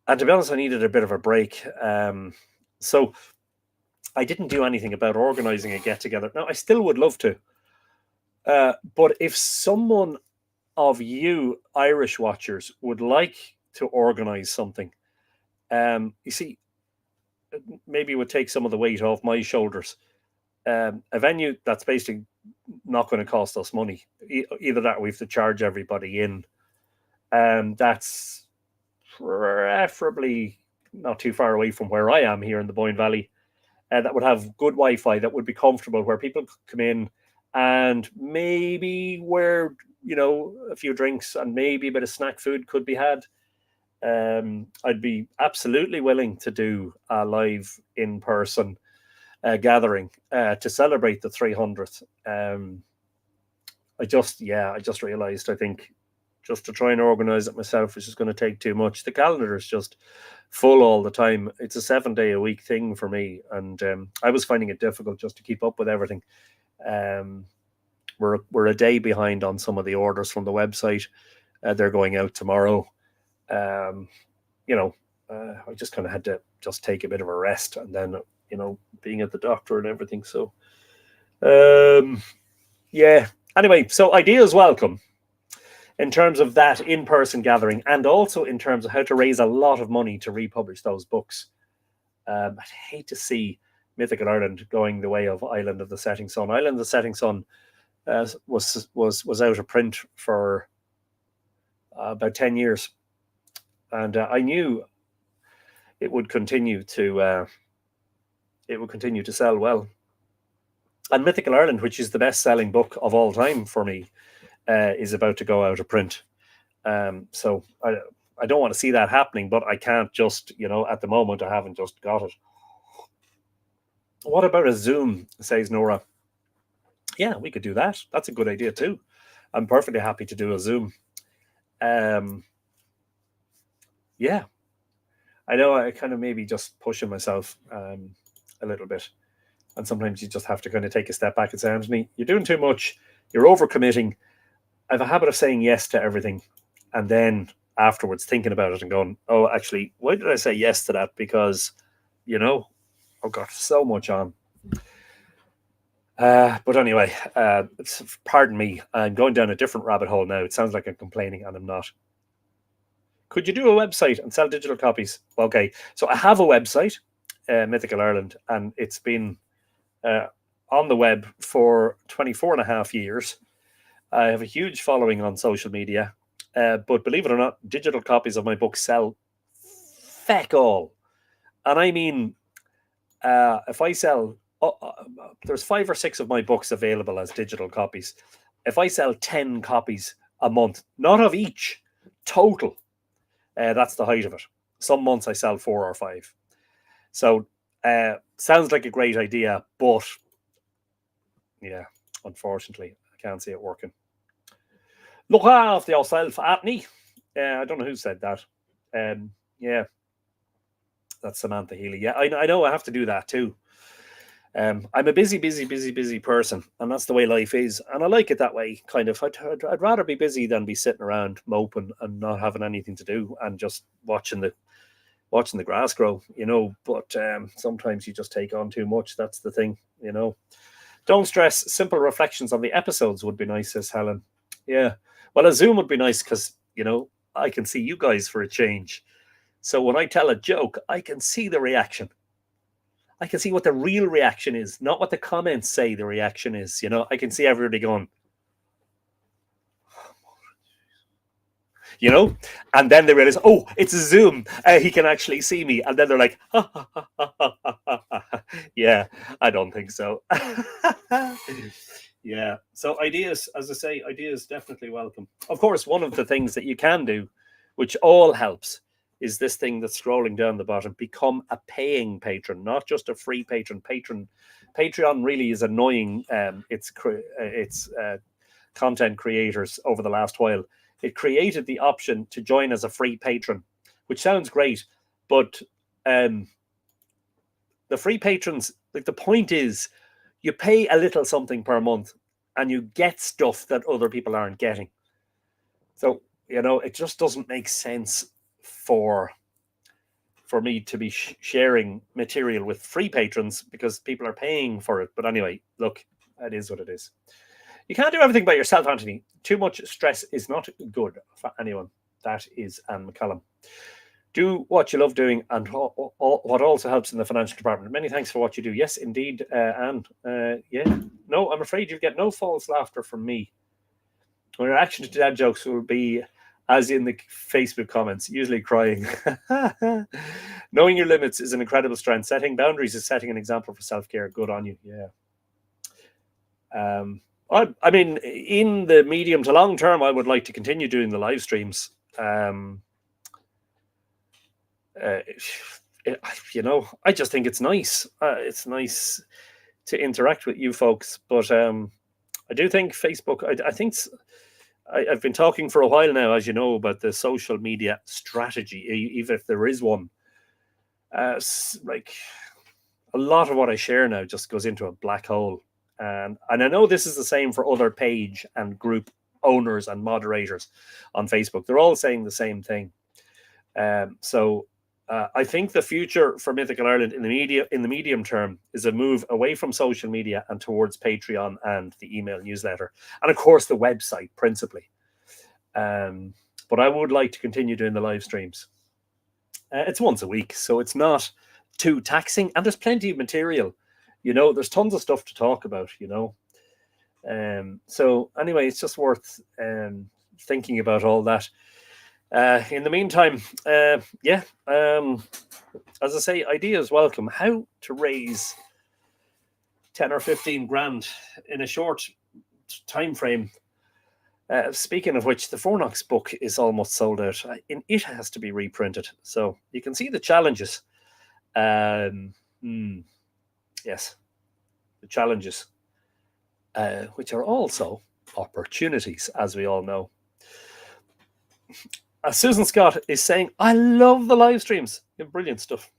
And to be honest, I needed a bit of a break. So I didn't do anything about organizing a get-together. Now, I still would love to. But if someone of you Irish watchers would like to organize something, you see, maybe it would take some of the weight off my shoulders. A venue that's basically not going to cost us money. Either that or we have to charge everybody in. That's preferably not too far away from where I am here in the Boyne Valley. That would have good Wi-Fi, that would be comfortable, where people could come in and maybe where, a few drinks and maybe a bit of snack food could be had. I'd be absolutely willing to do a live in-person gathering to celebrate the 300th. I just realized, I think, just to try and organize it myself is just going to take too much. The calendar is just full all the time. It's a 7-day-a-week thing for me, and I was finding it difficult just to keep up with everything. We're a day behind on some of the orders from the website. They're going out tomorrow. I just kind of had to just take a bit of a rest, and then being at the doctor and everything. So anyway, so ideas welcome in terms of that in-person gathering, and also in terms of how to raise a lot of money to republish those books. I'd hate to see Mythical Ireland going the way of Island of the Setting Sun. Island of the Setting Sun was out of print for about 10 years, and I knew it would continue to sell well. And Mythical Ireland, which is the best-selling book of all time for me, is about to go out of print. So I don't want to see that happening, but I can't just, at the moment, I haven't just got it. What about a Zoom, says Nora? Yeah, we could do that. That's a good idea too. I'm perfectly happy to do a Zoom. Yeah. I know I kind of maybe just pushing myself a little bit. And sometimes you just have to kind of take a step back and say, Anthony, you're doing too much. You're overcommitting. I have a habit of saying yes to everything, and then afterwards thinking about it and going, oh, actually, why did I say yes to that? Because, I've got so much on. But anyway, pardon me. I'm going down a different rabbit hole now. It sounds like I'm complaining, and I'm not. Could you do a website and sell digital copies? Okay, so I have a website, Mythical Ireland, and it's been on the web for 24 and a half years. I have a huge following on social media, but believe it or not, digital copies of my books sell feck all. And I mean, if I sell, there's 5 or 6 of my books available as digital copies. If I sell 10 copies a month, not of each, total, that's the height of it. Some months I sell 4 or 5. So sounds like a great idea, but yeah, unfortunately, I can't see it working. Look after yourself, Atney. I don't know who said that. Yeah, that's Samantha Healy. Yeah, I know I have to do that too. I'm a busy person, and that's the way life is. And I like it that way, kind of. I'd rather be busy than be sitting around moping and not having anything to do and just watching the grass grow, But sometimes you just take on too much. That's the thing, Don't stress. Simple reflections on the episodes would be nice, says Helen. Yeah. Well, a Zoom would be nice because, I can see you guys for a change. So when I tell a joke, I can see the reaction. I can see what the real reaction is, not what the comments say the reaction is. I can see everybody going, and then they realize, oh, it's a Zoom. He can actually see me. And then they're like, ha, ha, ha, ha, ha, ha. Yeah, I don't think so. Yeah. So ideas, as I say, ideas definitely welcome. Of course, one of the things that you can do, which all helps, is this thing that's scrolling down the bottom. Become a paying patron, not just a free patron. Patreon really is annoying. It's content creators over the last while. It created the option to join as a free patron, which sounds great, but the free patrons, like, the point is you pay a little something per month and you get stuff that other people aren't getting. So, it just doesn't make sense for me to be sharing material with free patrons because people are paying for it. But anyway, look, that is what it is. You can't do everything by yourself, Anthony. Too much stress is not good for anyone. That is Anne McCallum. Do what you love doing, and what also helps in the financial department. Many thanks for what you do. Yes, indeed, Anne. Yeah. No, I'm afraid you get no false laughter from me. My reaction to dad jokes will be as in the Facebook comments, usually crying. Knowing your limits is an incredible strength. Setting boundaries is setting an example for self-care. Good on you. Yeah. I mean, in the medium to long term, I would like to continue doing the live streams. You know, I just think it's nice. It's nice to interact with you folks. But I do think Facebook, I think I've been talking for a while now, as you know, about the social media strategy, even if there is one. Like a lot of what I share now just goes into a black hole. And I know this is the same for other page and group owners and moderators on Facebook. They're all saying the same thing. So I think the future for Mythical Ireland in the medium term is a move away from social media and towards Patreon and the email newsletter, and of course the website principally. But I would like to continue doing the live streams. It's once a week, so it's not too taxing, and there's plenty of material. You know, there's tons of stuff to talk about. You know, so anyway, it's just worth thinking about all that. In the meantime, yeah, as I say, ideas welcome. How to raise 10 or 15 grand in a short time frame. Speaking of which, the Fornox book is almost sold out. It has to be reprinted, so you can see the challenges. Yes, the challenges, which are also opportunities, as we all know. Susan Scott is saying, I love the live streams. Brilliant stuff.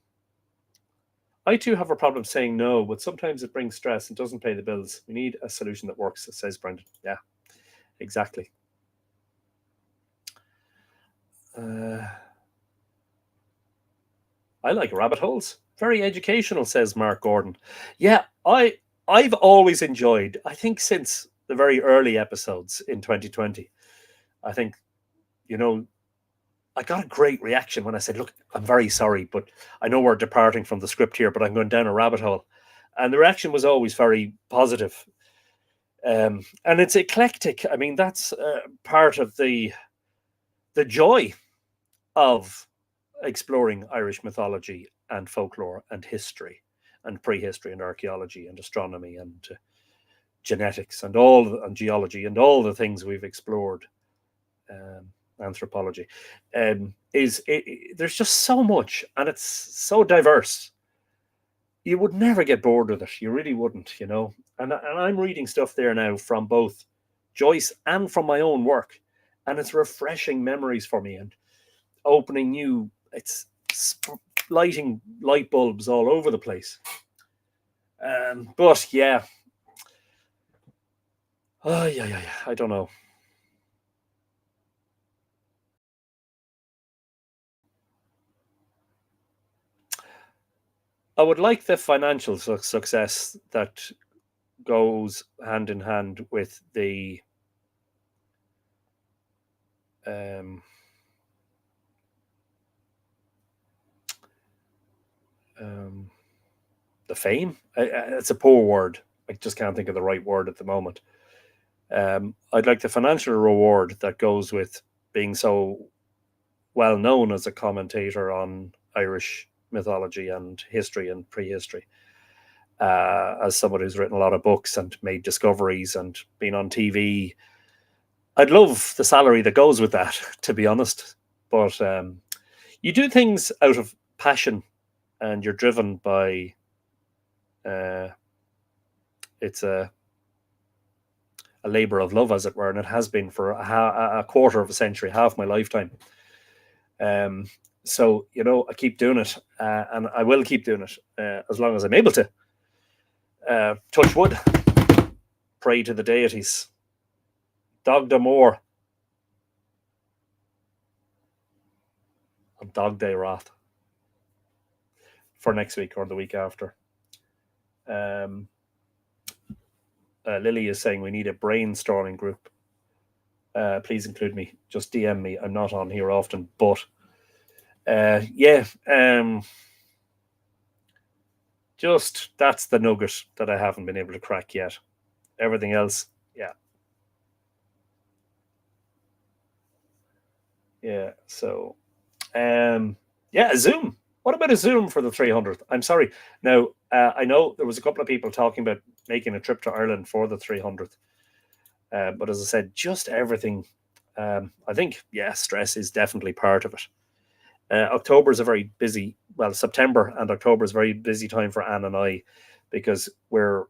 I too have a problem saying no, but sometimes it brings stress and doesn't pay the bills. We need a solution that works, says Brendan. Yeah, exactly. I like rabbit holes. Very educational, says Mark Gordon. Yeah, I've always enjoyed, I think since the very early episodes in 2020, I think, you know, I got a great reaction when I said, look, I'm very sorry, but I know we're departing from the script here, but I'm going down a rabbit hole. And the reaction was always very positive. And it's eclectic. I mean, that's part of the joy of exploring Irish mythology and folklore and history and prehistory and archaeology and astronomy and genetics and geology and all the things we've explored. Anthropology there's just so much, and it's so diverse. You would never get bored with it. You really wouldn't, you know. And I'm reading stuff there now from both Joyce and from my own work, and it's refreshing memories for me and opening new. It's lighting light bulbs all over the place. But yeah, yeah. I don't know. I would like the financial success that goes hand in hand with the fame. It's a poor word. I just can't think of the right word at the moment. I'd like the financial reward that goes with being so well known as a commentator on Irish mythology and history and prehistory. As somebody who's written a lot of books and made discoveries and been on TV, I'd love the salary that goes with that, to be honest. But you do things out of passion, and you're driven by it's a labor of love, as it were, and it has been for a quarter of a century, half my lifetime. So, you know, I keep doing it, and I will keep doing it as long as I'm able to. Touch wood. Pray to the deities. Dog da more. On Dog Day Wrath. For next week or the week after. Lily is saying we need a brainstorming group. Please include me. Just DM me. I'm not on here often, but yeah. Just that's the nugget that I haven't been able to crack yet. Everything else, yeah. Yeah. So, yeah, a Zoom. What about a Zoom for the 300th? I'm sorry. Now, I know there was a couple of people talking about making a trip to Ireland for the 300th. But as I said, just everything. I think, yeah, stress is definitely part of it. October is a very busy, well, September and October is a very busy time for Anne and I because we're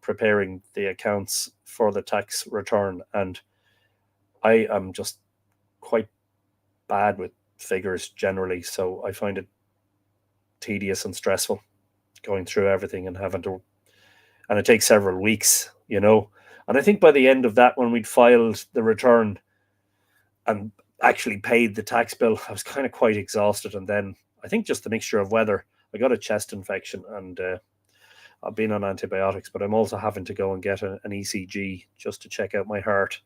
preparing the accounts for the tax return. And I am just quite bad with figures generally. So I find it tedious and stressful going through everything and having to, and it takes several weeks, you know. And I think by the end of that, when we'd filed the return and actually paid the tax bill, I was kind of quite exhausted. And then I think just the mixture of weather, I got a chest infection and I've been on antibiotics, but I'm also having to go and get an ECG just to check out my heart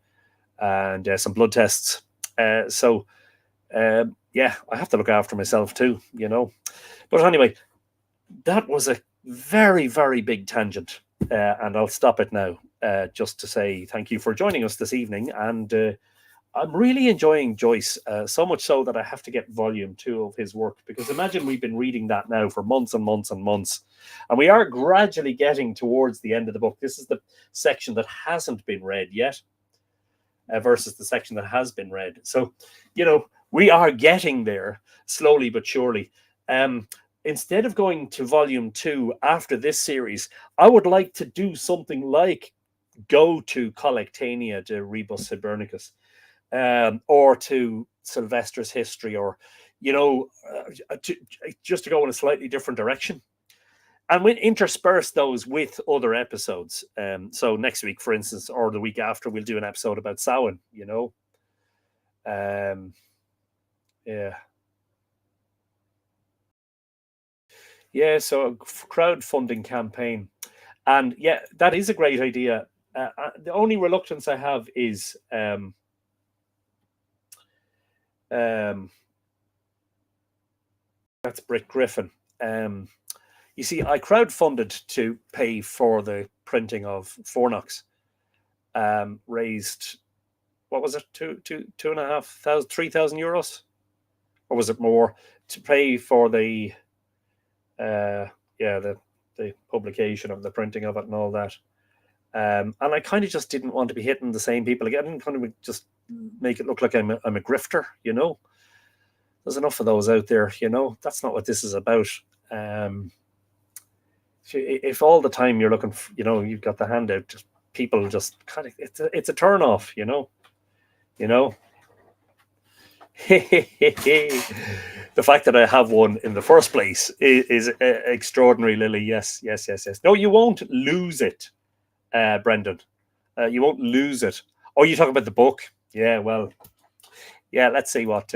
and some blood tests. Yeah, I have to look after myself too, you know. But anyway, that was a very, very big tangent. And I'll stop it now just to say thank you for joining us this evening. And I'm really enjoying Joyce, so much so that I have to get volume 2 of his work, because imagine we've been reading that now for months and months and months. And we are gradually getting towards the end of the book. This is the section that hasn't been read yet versus the section that has been read. So, you know, we are getting there slowly but surely. Instead of going to volume 2 after this series, I would like to do something like go to Collectania de Rebus Hibernicus, or to Sylvester's history, or, you know, just to go in a slightly different direction. And we intersperse those with other episodes. So next week, for instance, or the week after, we'll do an episode about Samhain, you know. Yeah. Yeah, so a crowdfunding campaign. And yeah, that is a great idea. The only reluctance I have is that's Britt Griffin. You see, I crowdfunded to pay for the printing of Fornox. Raised, what was it, two and a half thousand, €3,000, or was it more, to pay for the yeah, the publication of the printing of it and all that. And I kind of just didn't want to be hitting the same people again. I didn't kind of just make it look like I'm a grifter, you know. There's enough of those out there, you know. That's not what this is about. If all the time you're looking, you know, you've got the handout, just people just kind of, it's a turn off, you know. The fact that I have one in the first place is extraordinary, Lily. Yes. No, you won't lose it, Brendan. You won't lose it. Oh, you talk about the book? Yeah. Well, yeah. Let's see what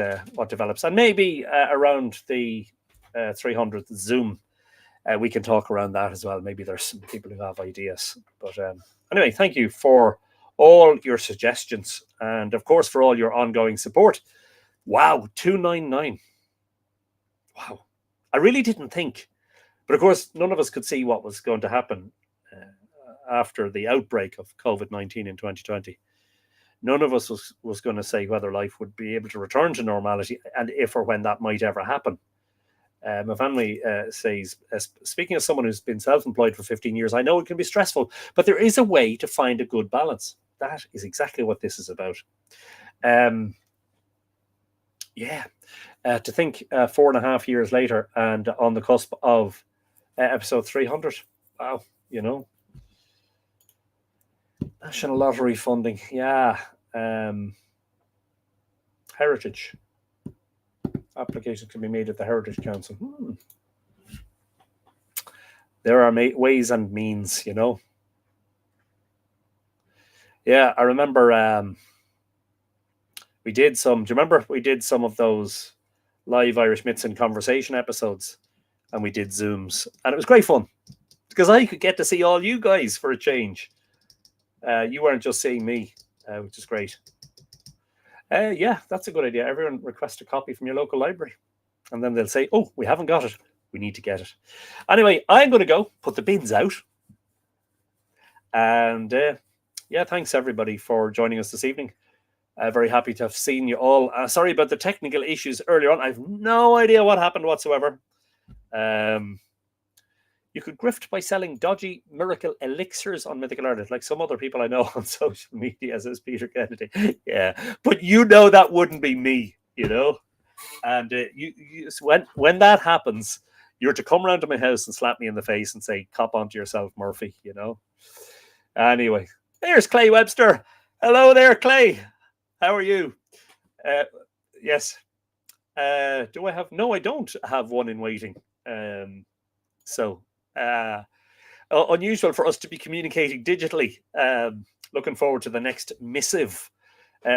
develops, and maybe around the 300th Zoom, we can talk around that as well. Maybe there's some people who have ideas. But anyway, thank you for all your suggestions, and of course for all your ongoing support. Wow, 299. Wow. I really didn't think. But of course, none of us could see what was going to happen after the outbreak of COVID-19 in 2020. None of us was going to say whether life would be able to return to normality and if or when that might ever happen. My family says, speaking as someone who's been self-employed for 15 years, I know it can be stressful, but there is a way to find a good balance. That is exactly what this is about. Yeah, to think 4.5 years later and on the cusp of episode 300. Wow, you know. National Lottery funding. Yeah. Heritage. Applications can be made at the Heritage Council. There are ways and means, you know. Yeah, I remember we did some, do you remember we did some of those live Irish Myths in Conversation episodes, and we did Zooms, and it was great fun because I could get to see all you guys for a change. You weren't just seeing me, which is great. Yeah, that's a good idea. Everyone request a copy from your local library, and then they'll say, oh, we haven't got it. We need to get it. Anyway, I'm going to go put the bins out. And yeah, thanks everybody for joining us this evening. Very happy to have seen you all. Sorry about the technical issues earlier on. I have no idea what happened whatsoever. You could grift by selling dodgy miracle elixirs on Mythical Ireland, like some other people I know on social media, says Peter Kennedy. Yeah, but you know that wouldn't be me, you know. And when that happens, you're to come round to my house and slap me in the face and say, "Cop onto yourself, Murphy," you know. Anyway, there's Clay Webster. Hello there, Clay. How are you? Yes. Do I have? No, I don't have one in waiting. So unusual for us to be communicating digitally. Looking forward to the next missive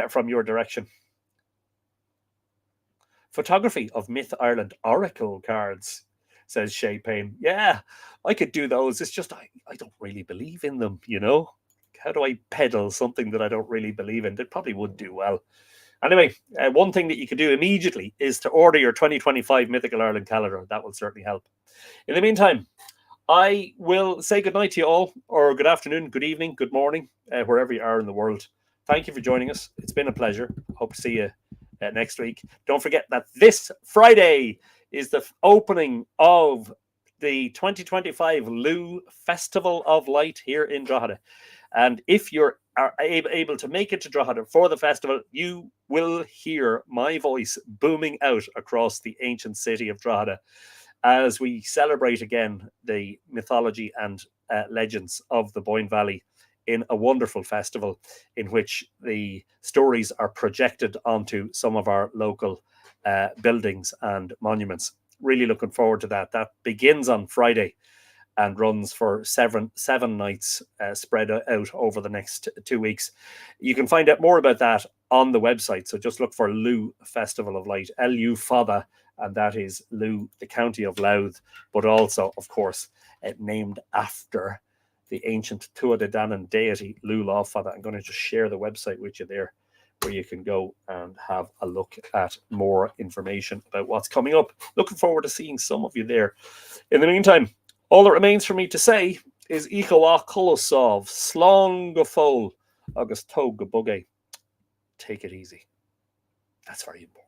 from your direction. Photography of Myth Ireland Oracle cards, says Shay Payne. Yeah, I could do those. It's just I don't really believe in them, you know. How do I peddle something that I don't really believe in? That probably would do well. Anyway, one thing that you could do immediately is to order your 2025 Mythical Ireland calendar. That will certainly help. In the meantime, I will say goodnight to you all, or good afternoon, good evening, good morning, wherever you are in the world. Thank you for joining us. It's been a pleasure. Hope to see you next week. Don't forget that this Friday is the opening of the 2025 Lou Festival of Light here in Drogheda. And if you're able to make it to Drogheda for the festival, you will hear my voice booming out across the ancient city of Drogheda as we celebrate again the mythology and legends of the Boyne Valley in a wonderful festival in which the stories are projected onto some of our local buildings and monuments. Really looking forward to that. That begins on Friday and runs for seven nights spread out over the next 2 weeks. You can find out more about that on the website. So just look for Lou Festival of Light, Lu Fada, and that is Lou, the county of Louth, but also, of course, named after the ancient Tuatha De Danann deity, Lou Lá Fada. I'm going to just share the website with you there, where you can go and have a look at more information about what's coming up. Looking forward to seeing some of you there. In the meantime, all that remains for me to say is Ichawa Kolosov, Slán go fóill, agus tóg go bugé. Take it easy. That's very important.